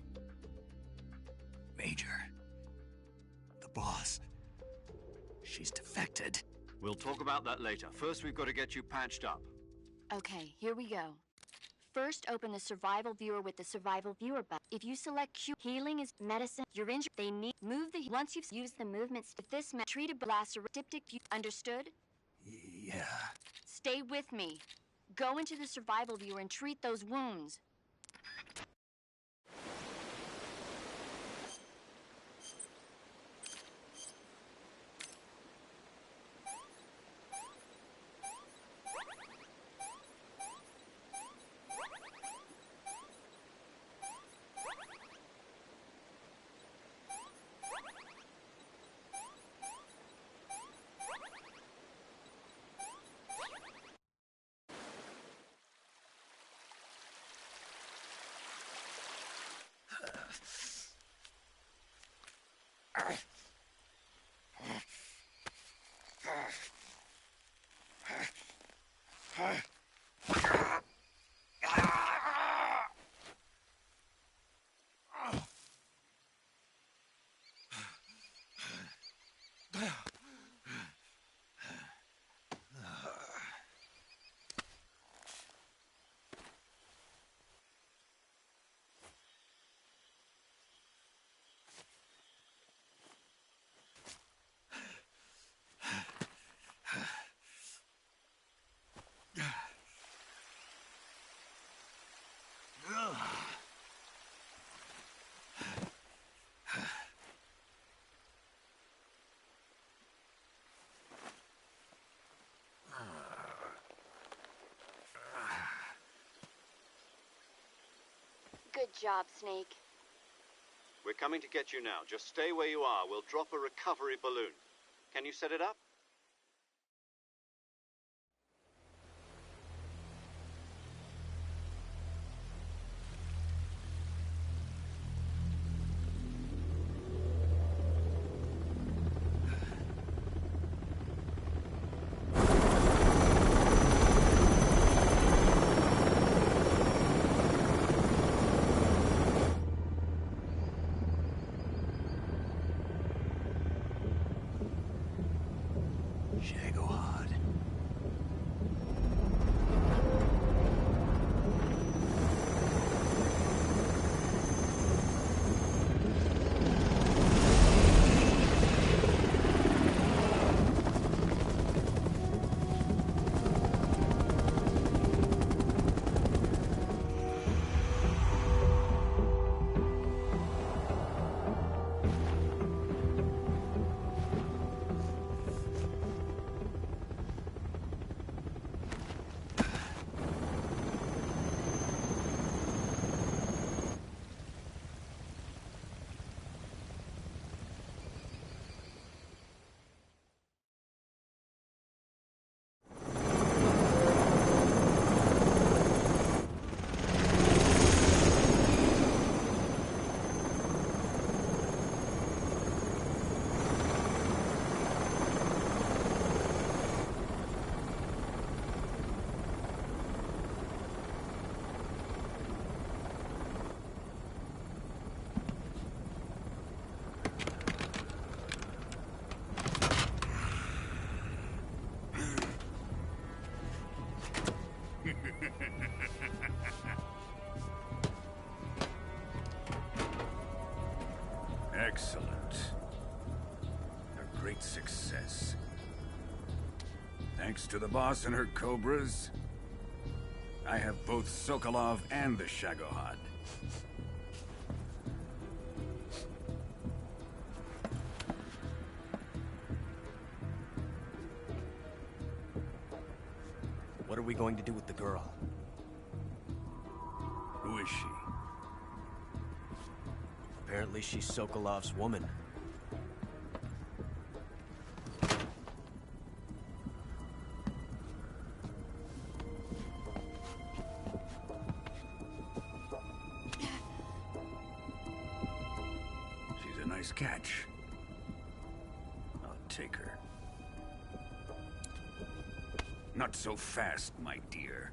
Major. The boss. She's defected. We'll talk about that later. First, we've got to get you patched up. Okay, here we go. First, open the survival viewer with the survival viewer button. If you select Q, healing is medicine. You're injured. They need move the. Once you've used the movements, if this treated lacerative, understood? Yeah. Stay with me. Go into the survival viewer and treat those wounds. Good job, Snake. We're coming to get you now. Just stay where you are. We'll drop a recovery balloon. Can you set it up? Thanks to the boss and her cobras, I have both Sokolov and the Shagohod. What are we going to do with the girl? Who is she? Apparently she's Sokolov's woman. She's a nice catch. I'll take her. Not so fast, my dear.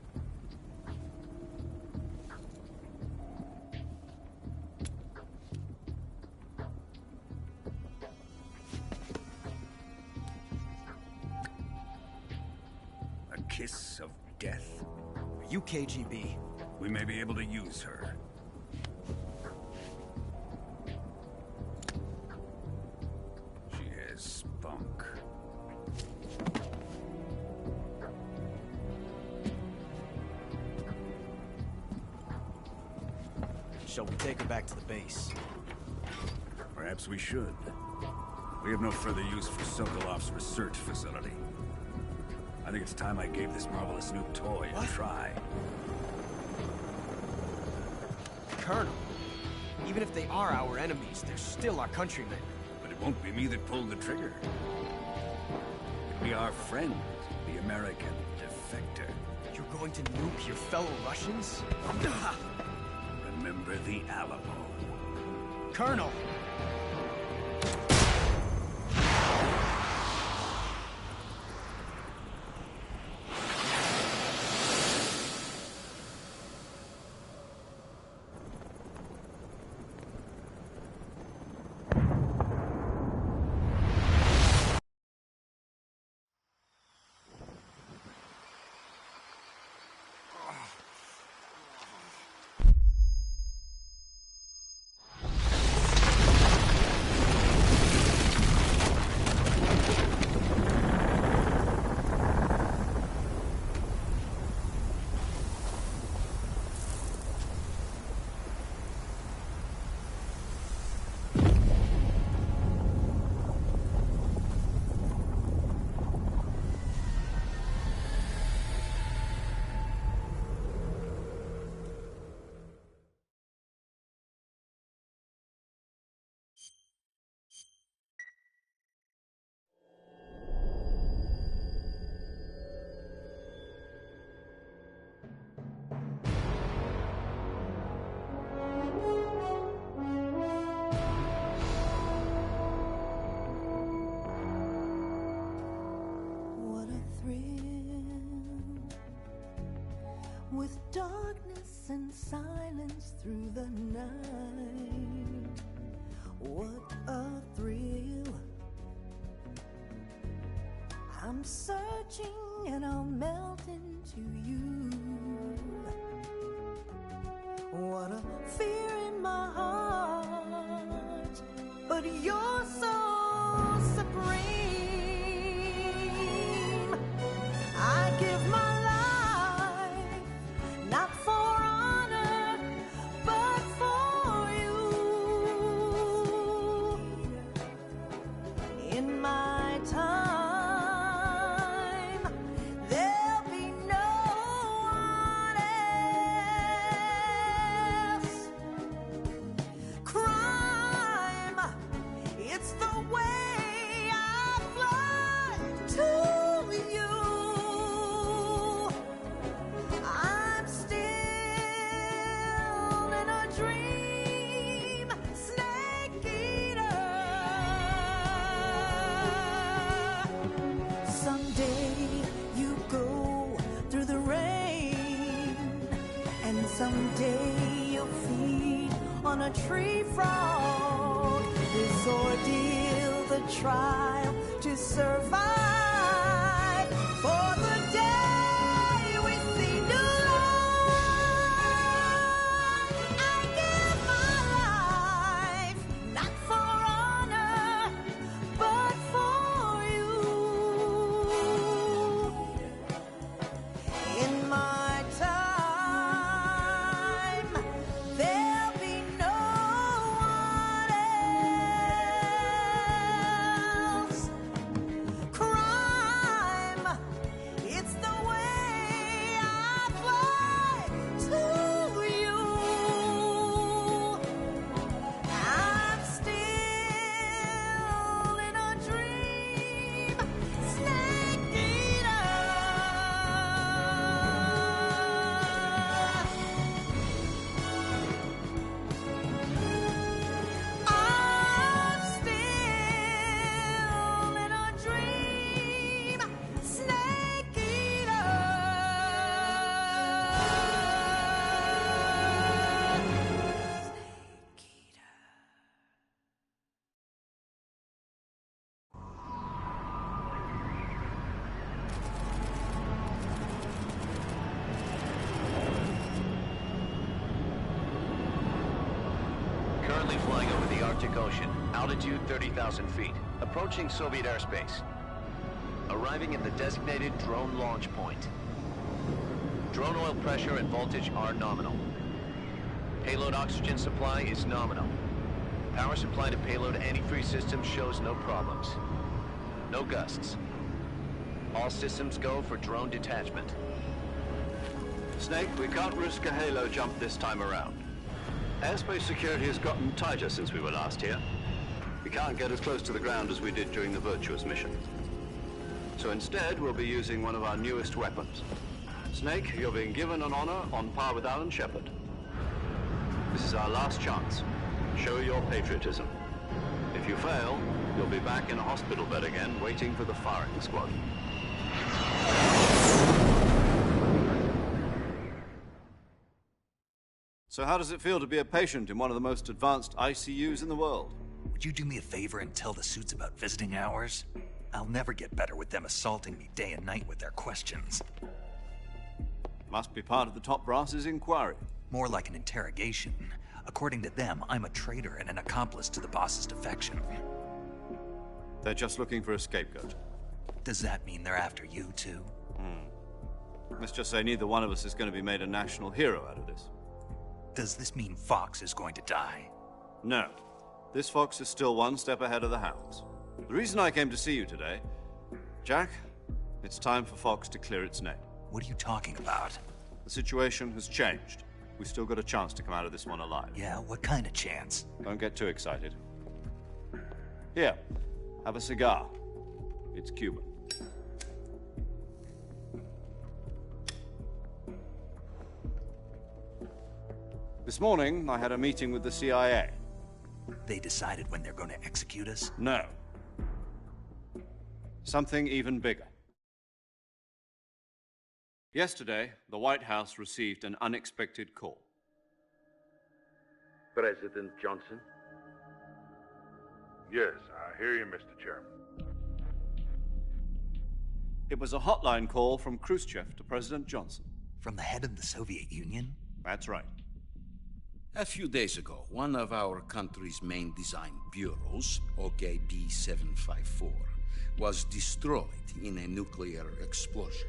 A kiss of death? Are you KGB? We may be able to use her. She has spunk. Shall we take her back to the base? Perhaps we should. We have no further use for Sokolov's research facility. I think it's time I gave this marvelous new toy a try. Colonel, even if they are our enemies, they're still our countrymen. But it won't be me that pulled the trigger. It'll be our friend, the American defector. You're going to nuke your fellow Russians? Remember the Alamo. Colonel! With darkness and silence through the night, what a thrill. I'm searching and I'll melt into you. What a fear in my heart, but you're so supreme. I give my not for honor, but for you. In my time, there'll be no one else. Crime, it's the way I fly to you. Dream, snake eater. Someday you go through the rain, and someday you'll feed on a tree frog. This ordeal, the trial to survive for the day we see new Arctic Ocean, altitude 30,000 feet, approaching Soviet airspace. Arriving at the designated drone launch point. Drone oil pressure and voltage are nominal. Payload oxygen supply is nominal. Power supply to payload antifreeze system shows no problems. No gusts. All systems go for drone detachment. Snake, we can't risk a halo jump this time around. Airspace security has gotten tighter since we were last here. We can't get as close to the ground as we did during the Virtuous mission. So instead, we'll be using one of our newest weapons. Snake, you're being given an honor on par with Alan Shepard. This is our last chance. Show your patriotism. If you fail, you'll be back in a hospital bed again, waiting for the firing squad. So how does it feel to be a patient in one of the most advanced ICUs in the world? Would you do me a favor and tell the suits about visiting hours? I'll never get better with them assaulting me day and night with their questions. Must be part of the top brass's inquiry. More like an interrogation. According to them, I'm a traitor and an accomplice to the boss's defection. They're just looking for a scapegoat. Does that mean they're after you, too? Let's just say neither one of us is going to be made a national hero out of this. Does this mean Fox is going to die? No. This Fox is still one step ahead of the Hounds. The reason I came to see you today... Jack, it's time for Fox to clear its name. What are you talking about? The situation has changed. We've still got a chance to come out of this one alive. Yeah, what kind of chance? Don't get too excited. Here, have a cigar. It's Cuban. This morning, I had a meeting with the CIA. They decided when they're going to execute us? No. Something even bigger. Yesterday, the White House received an unexpected call. President Johnson? Yes, I hear you, Mr. Chairman. It was a hotline call from Khrushchev to President Johnson. From the head of the Soviet Union? That's right. A few days ago, one of our country's main design bureaus, OKB 754, was destroyed in a nuclear explosion.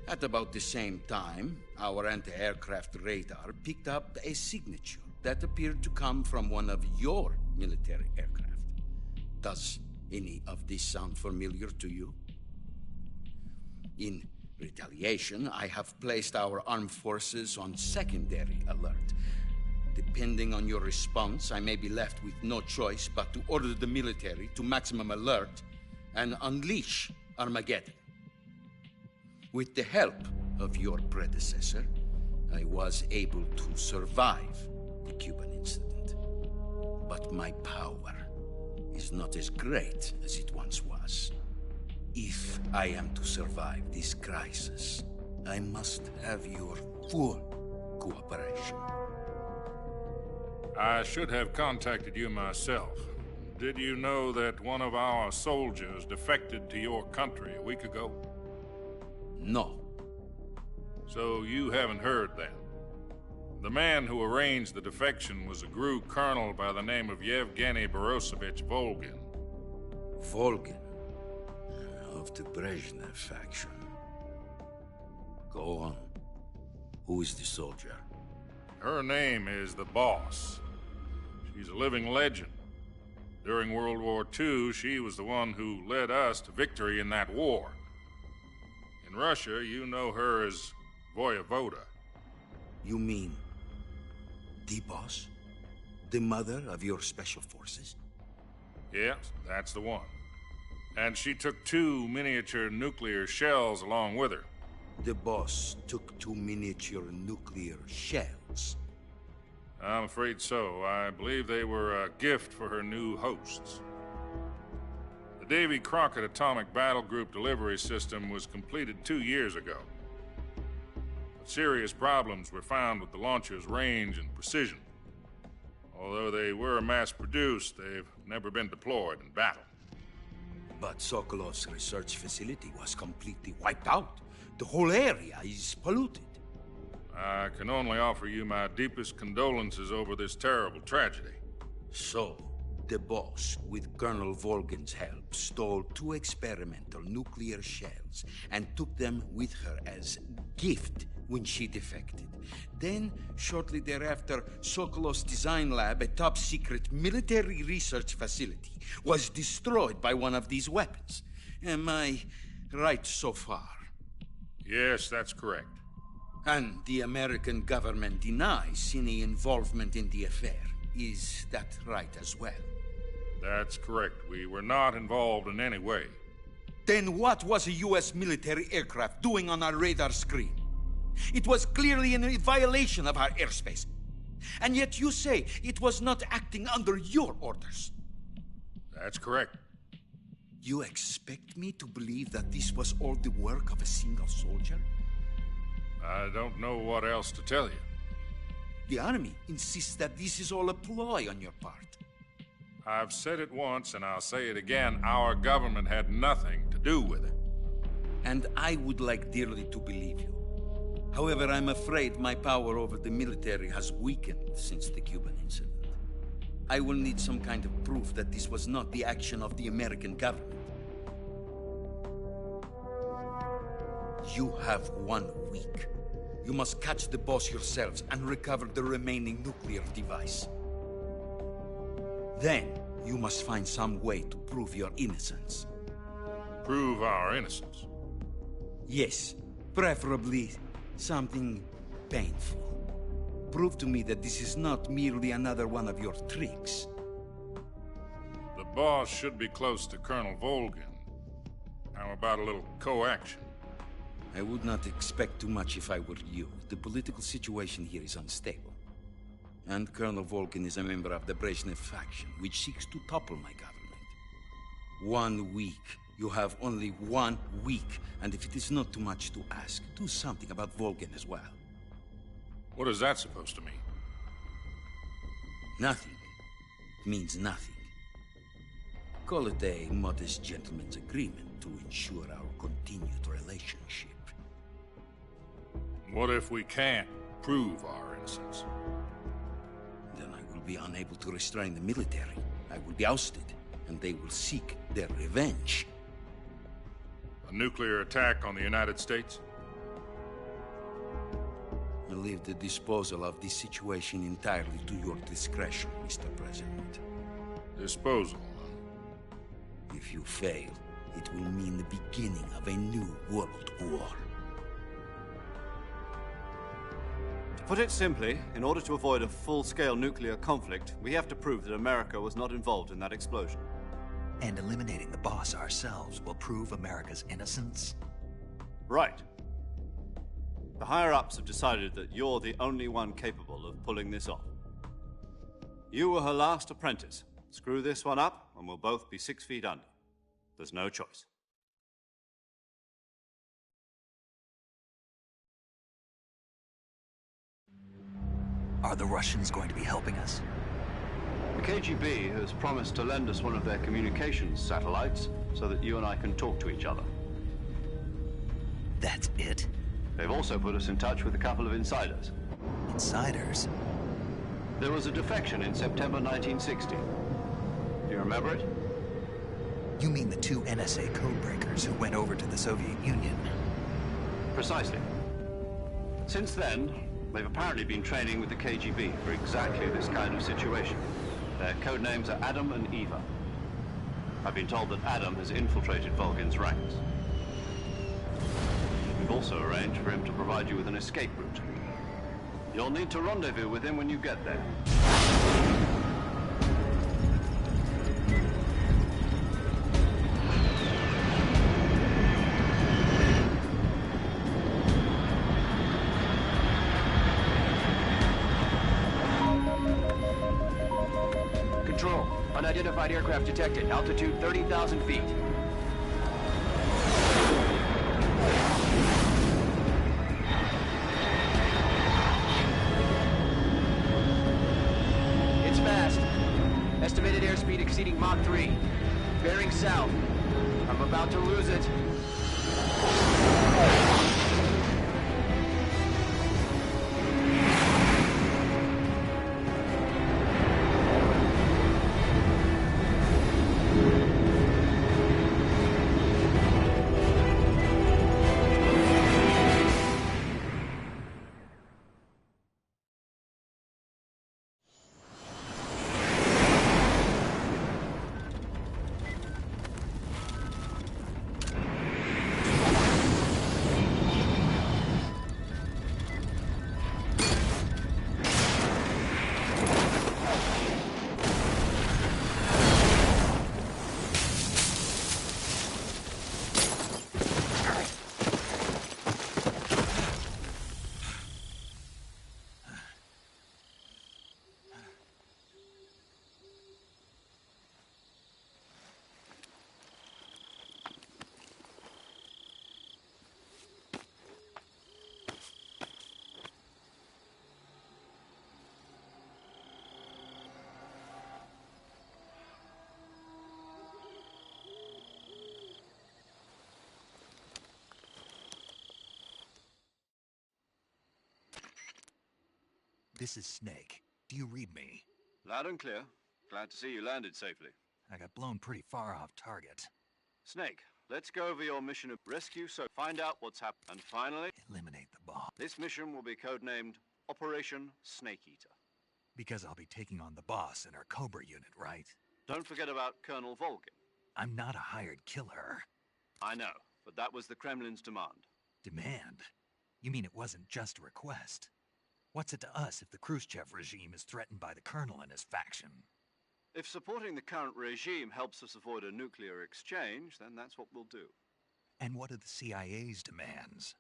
At about the same time, our anti-aircraft radar picked up a signature that appeared to come from one of your military aircraft. Does any of this sound familiar to you? In retaliation, I have placed our armed forces on secondary alert. Depending on your response, I may be left with no choice but to order the military to maximum alert and unleash Armageddon. With the help of your predecessor, I was able to survive the Cuban incident. But my power is not as great as it once was. If I am to survive this crisis, I must have your full cooperation. I should have contacted you myself. Did you know that one of our soldiers defected to your country a week ago? No. So you haven't heard then. The man who arranged the defection was a GRU colonel by the name of Yevgeny Borosovich Volgin. Volgin? Of the Brezhnev faction. Go on. Who is the soldier? Her name is the Boss. She's a living legend. During World War II, she was the one who led us to victory in that war. In Russia, you know her as Voyevoda. You mean the Boss? The mother of your special forces? Yes, that's the one. And she took 2 miniature nuclear shells along with her. The Boss took 2 miniature nuclear shells? I'm afraid so. I believe they were a gift for her new hosts. The Davy Crockett Atomic Battle Group delivery system was completed 2 years ago. But serious problems were found with the launcher's range and precision. Although they were mass-produced, they've never been deployed in battle. But Sokolov's research facility was completely wiped out. The whole area is polluted. I can only offer you my deepest condolences over this terrible tragedy. So, the boss, with Colonel Volgin's help, stole 2 experimental nuclear shells and took them with her as gift when she defected. Then, shortly thereafter, Sokolov's design lab, a top-secret military research facility, was destroyed by one of these weapons. Am I right so far? Yes, that's correct. And the American government denies any involvement in the affair. Is that right as well? That's correct. We were not involved in any way. Then what was a U.S. military aircraft doing on our radar screen? It was clearly in violation of our airspace. And yet you say it was not acting under your orders. That's correct. You expect me to believe that this was all the work of a single soldier? I don't know what else to tell you. The Army insists that this is all a ploy on your part. I've said it once, and I'll say it again. Our government had nothing to do with it. And I would like dearly to believe you. However, I'm afraid my power over the military has weakened since the Cuban incident. I will need some kind of proof that this was not the action of the American government. You have 1 week. You must catch the boss yourselves and recover the remaining nuclear device. Then, you must find some way to prove your innocence. Prove our innocence? Yes, preferably something painful. Prove to me that this is not merely another one of your tricks. The boss should be close to Colonel Volgin. How about a little co-action? I would not expect too much if I were you. The political situation here is unstable. And Colonel Volgin is a member of the Brezhnev faction, which seeks to topple my government. 1 week. You have only 1 week. And if it is not too much to ask, do something about Volgin as well. What is that supposed to mean? Nothing. It means nothing. Call it a modest gentleman's agreement to ensure our continued relationship. What if we can't prove our innocence? Then I will be unable to restrain the military. I will be ousted, and they will seek their revenge. A nuclear attack on the United States? I leave the disposal of this situation entirely to your discretion, Mr. President. Disposal? If you fail, it will mean the beginning of a new world war. To put it simply, in order to avoid a full-scale nuclear conflict, we have to prove that America was not involved in that explosion. And eliminating the boss ourselves will prove America's innocence? Right. The higher-ups have decided that you're the only one capable of pulling this off. You were her last apprentice. Screw this one up, and we'll both be 6 feet under. There's no choice. Are the Russians going to be helping us? The KGB has promised to lend us one of their communications satellites so that you and I can talk to each other. That's it? They've also put us in touch with a couple of insiders. Insiders? There was a defection in September 1960. Do you remember it? You mean the 2 NSA codebreakers who went over to the Soviet Union? Precisely. Since then, they've apparently been training with the KGB for exactly this kind of situation. Their code names are Adam and Eva. I've been told that Adam has infiltrated Volgin's ranks. We've also arranged for him to provide you with an escape route. You'll need to rendezvous with him when you get there. Control. Unidentified aircraft detected. Altitude 30,000 feet. It's fast. Estimated airspeed exceeding Mach 3. Bearing south. I'm about to lose it. This is Snake. Do you read me? Loud and clear. Glad to see you landed safely. I got blown pretty far off target. Snake, let's go over your mission of rescue, so find out what's happened. And finally, eliminate the bomb. This mission will be codenamed Operation Snake Eater. Because I'll be taking on the boss in our Cobra unit, right? Don't forget about Colonel Volgin. I'm not a hired killer. I know, but that was the Kremlin's demand. Demand? You mean it wasn't just a request? What's it to us if the Khrushchev regime is threatened by the Colonel and his faction? If supporting the current regime helps us avoid a nuclear exchange, then that's what we'll do. And what are the CIA's demands?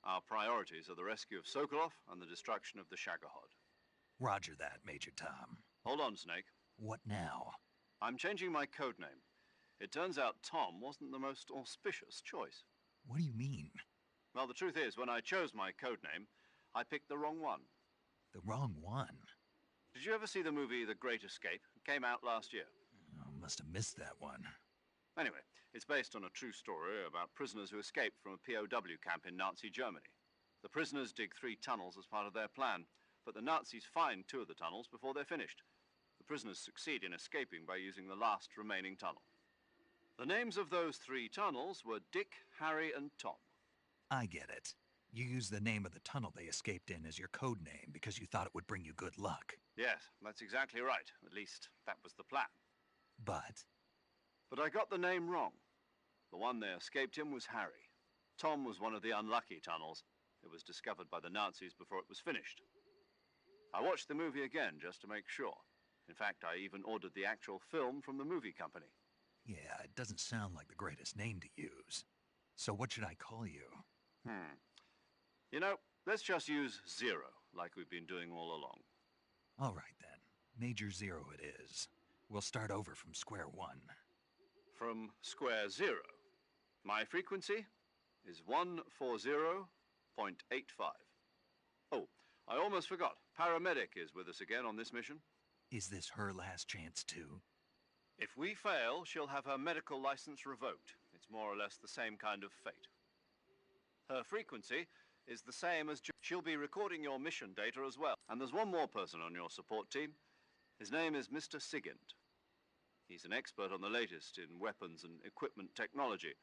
Our priorities are the rescue of Sokolov and the destruction of the Shagohod. Roger that, Major Tom. Hold on, Snake. What now? I'm changing my codename. It turns out Tom wasn't the most auspicious choice. What do you mean? Well, the truth is, when I chose my codename, I picked the wrong one. The wrong one? Did you ever see the movie The Great Escape? It came out last year. Oh, must have missed that one. Anyway, it's based on a true story about prisoners who escaped from a POW camp in Nazi Germany. The prisoners dig 3 tunnels as part of their plan, but the Nazis find 2 of the tunnels before they're finished. The prisoners succeed in escaping by using the last remaining tunnel. The names of those 3 tunnels were Dick, Harry, and Tom. I get it. You used the name of the tunnel they escaped in as your code name because you thought it would bring you good luck. Yes, that's exactly right. At least, that was the plan. But I got the name wrong. The one they escaped in was Harry. Tom was one of the unlucky tunnels. It was discovered by the Nazis before it was finished. I watched the movie again just to make sure. In fact, I even ordered the actual film from the movie company. yeah, it doesn't sound like the greatest name to use. So what should I call you? You know, let's just use Zero, like we've been doing all along. All right, then. Major Zero it is. We'll start over from square one. From square zero. My frequency is 140.85. Oh, I almost forgot. Paramedic is with us again on this mission. Is this her last chance, too? If we fail, she'll have her medical license revoked. It's more or less the same kind of fate. Her frequency is the same as... She'll be recording your mission data as well. And there's one more person on your support team. His name is Mr. Sigint. He's an expert on the latest in weapons and equipment technology.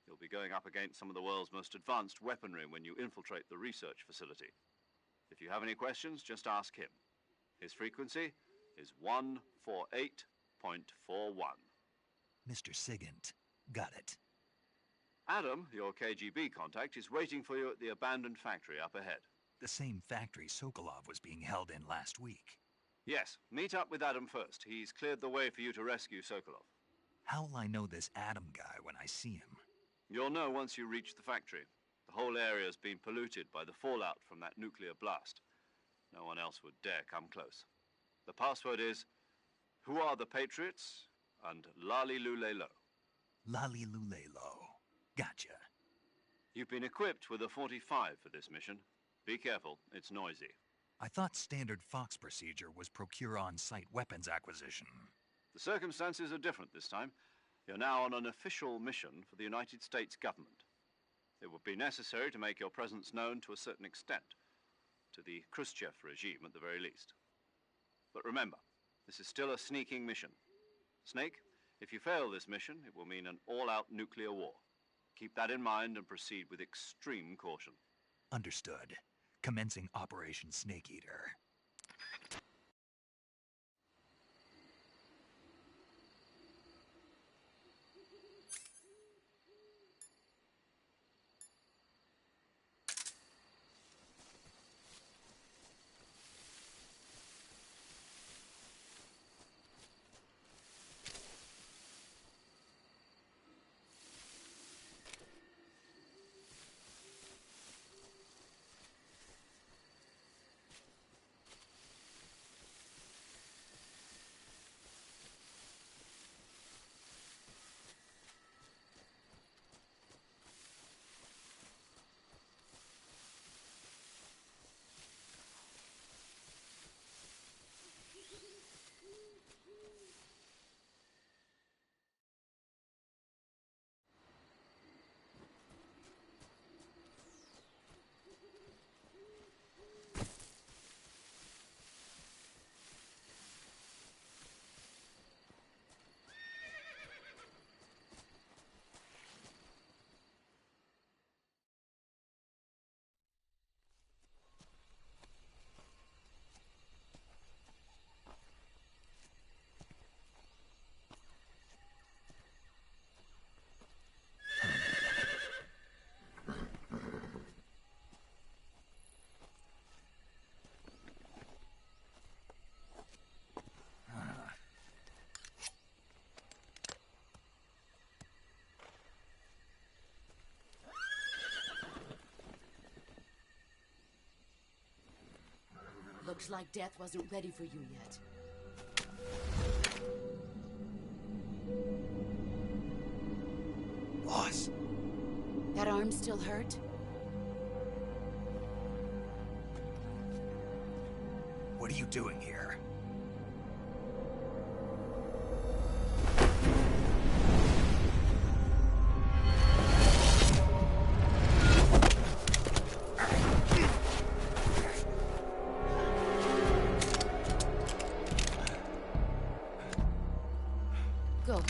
You'll be going up against some of the world's most advanced weaponry when you infiltrate the research facility. If you have any questions, just ask him. His frequency is 148.41. Mr. Sigint. Got it. Adam, your KGB contact, is waiting for you at the abandoned factory up ahead. The same factory Sokolov was being held in last week. Yes, meet up with Adam first. He's cleared the way for you to rescue Sokolov. How will I know this Adam guy when I see him? You'll know once you reach the factory. The whole area's been polluted by the fallout from that nuclear blast. No one else would dare come close. The password is, "Who are the Patriots?" and Lali Lulelo. Lali Lulelo. Gotcha. You've been equipped with a 45 for this mission. Be careful, it's noisy. I thought standard Fox procedure was procure on-site weapons acquisition. The circumstances are different this time. You're now on an official mission for the United States government. It would be necessary to make your presence known to a certain extent, to the Khrushchev regime at the very least. But remember, this is still a sneaking mission. Snake, if you fail this mission, it will mean an all-out nuclear war. Keep that in mind and proceed with extreme caution. Understood. Commencing Operation Snake Eater. Looks like death wasn't ready for you yet. Boss. That arm still hurt? What are you doing here? Go home.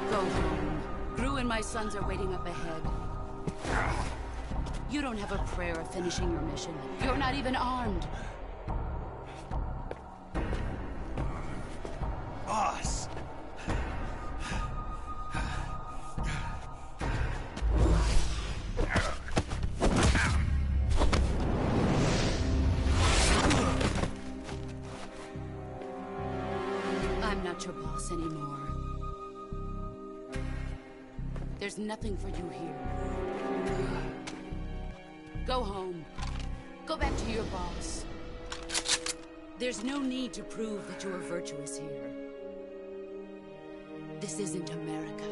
Go home. Gru and my sons are waiting up ahead. You don't have a prayer of finishing your mission. You're not even armed. Boss! I'm not your boss anymore. There's nothing for you here. Go home. Go back to your boss. There's no need to prove that you are virtuous here. This isn't America.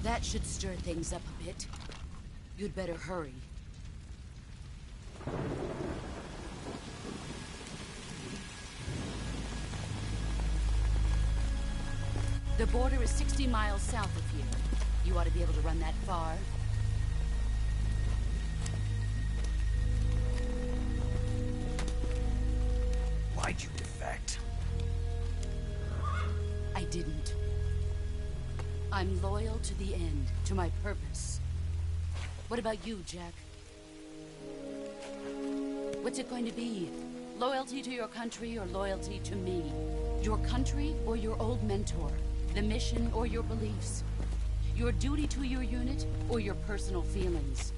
That should stir things up a bit. You'd better hurry. The border is 60 miles south of here. You ought to be able to run that far. Why'd you defect? I didn't. I'm loyal to the end, to my purpose. What about you, Jack? What's it going to be? Loyalty to your country or loyalty to me? Your country or your old mentor? The mission or your beliefs? Your duty to your unit or your personal feelings?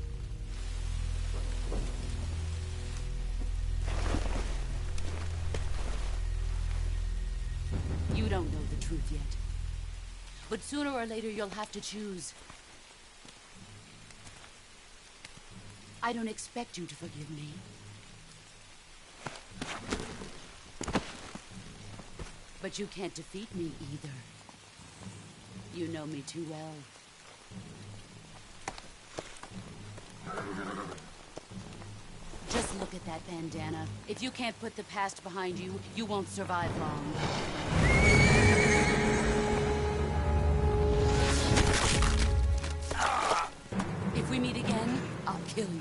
You don't know the truth yet. But sooner or later, you'll have to choose. I don't expect you to forgive me. But you can't defeat me either. You know me too well. Just look at that bandana. If you can't put the past behind you, you won't survive long. If we meet again, I'll kill you.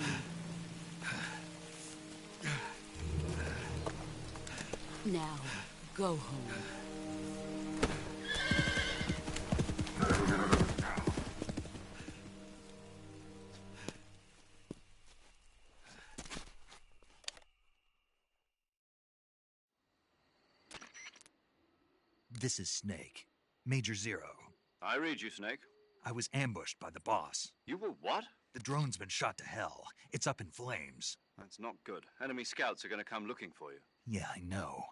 Now, go home. This is Snake. Major Zero. I read you, Snake. I was ambushed by the boss. You were what? The drone's been shot to hell. It's up in flames. That's not good. Enemy scouts are going to come looking for you. Yeah, I know.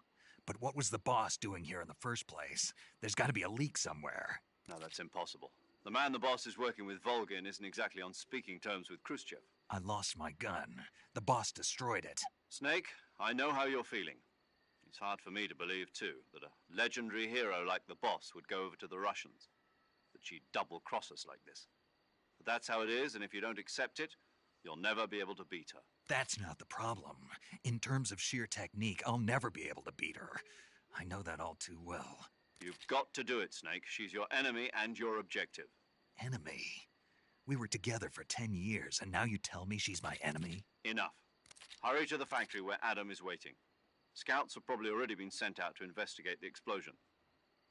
But what was the boss doing here in the first place? There's got to be a leak somewhere. No, that's impossible. The man the boss is working with, Volgin, isn't exactly on speaking terms with Khrushchev. I lost my gun. The boss destroyed it. Snake, I know how you're feeling. It's hard for me to believe, too, that a legendary hero like the boss would go over to the Russians. That she'd double-cross us like this. But that's how it is, and if you don't accept it, you'll never be able to beat her. That's not the problem. In terms of sheer technique, I'll never be able to beat her. I know that all too well. You've got to do it, Snake. She's your enemy and your objective. Enemy? We were together for 10 years, and now you tell me she's my enemy? Enough. Hurry to the factory where Adam is waiting. Scouts have probably already been sent out to investigate the explosion.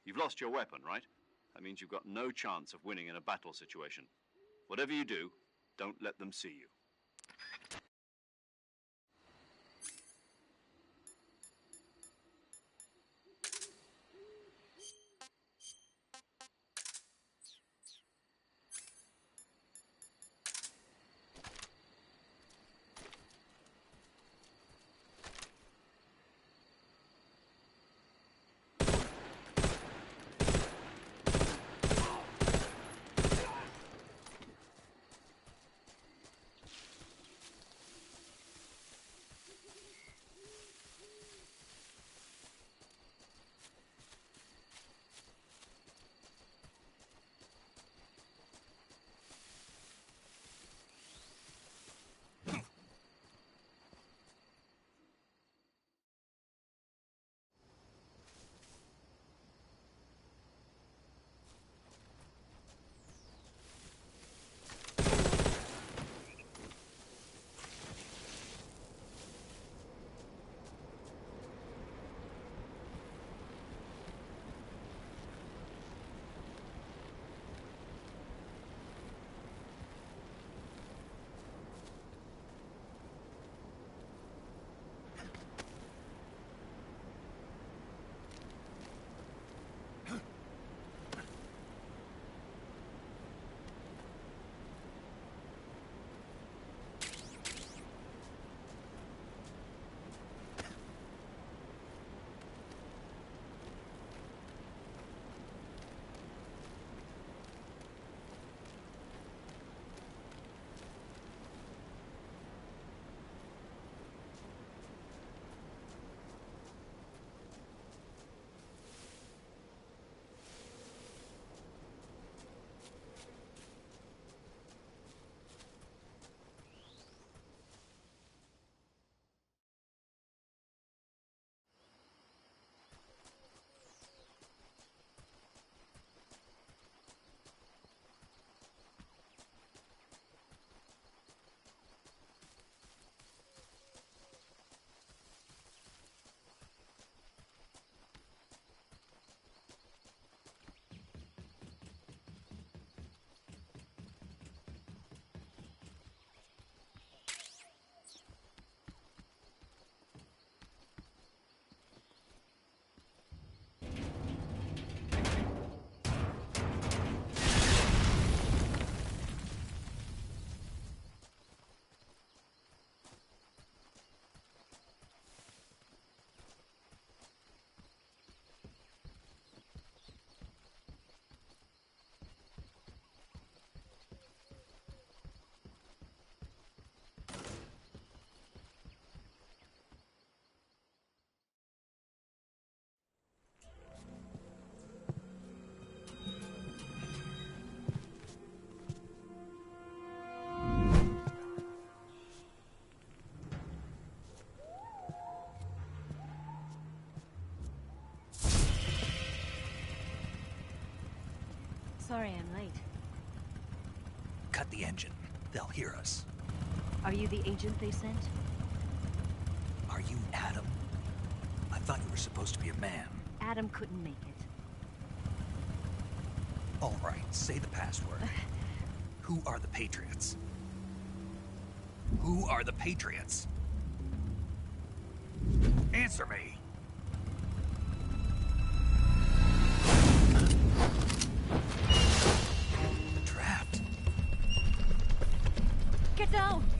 You've lost your weapon, right? That means you've got no chance of winning in a battle situation. Whatever you do, don't let them see you. Sorry I'm late. Cut the engine. They'll hear us. Are you the agent they sent? Are you Adam? I thought you were supposed to be a man. Adam couldn't make it. All right, say the password. Who are the Patriots? Who are the Patriots? Answer me! Get down!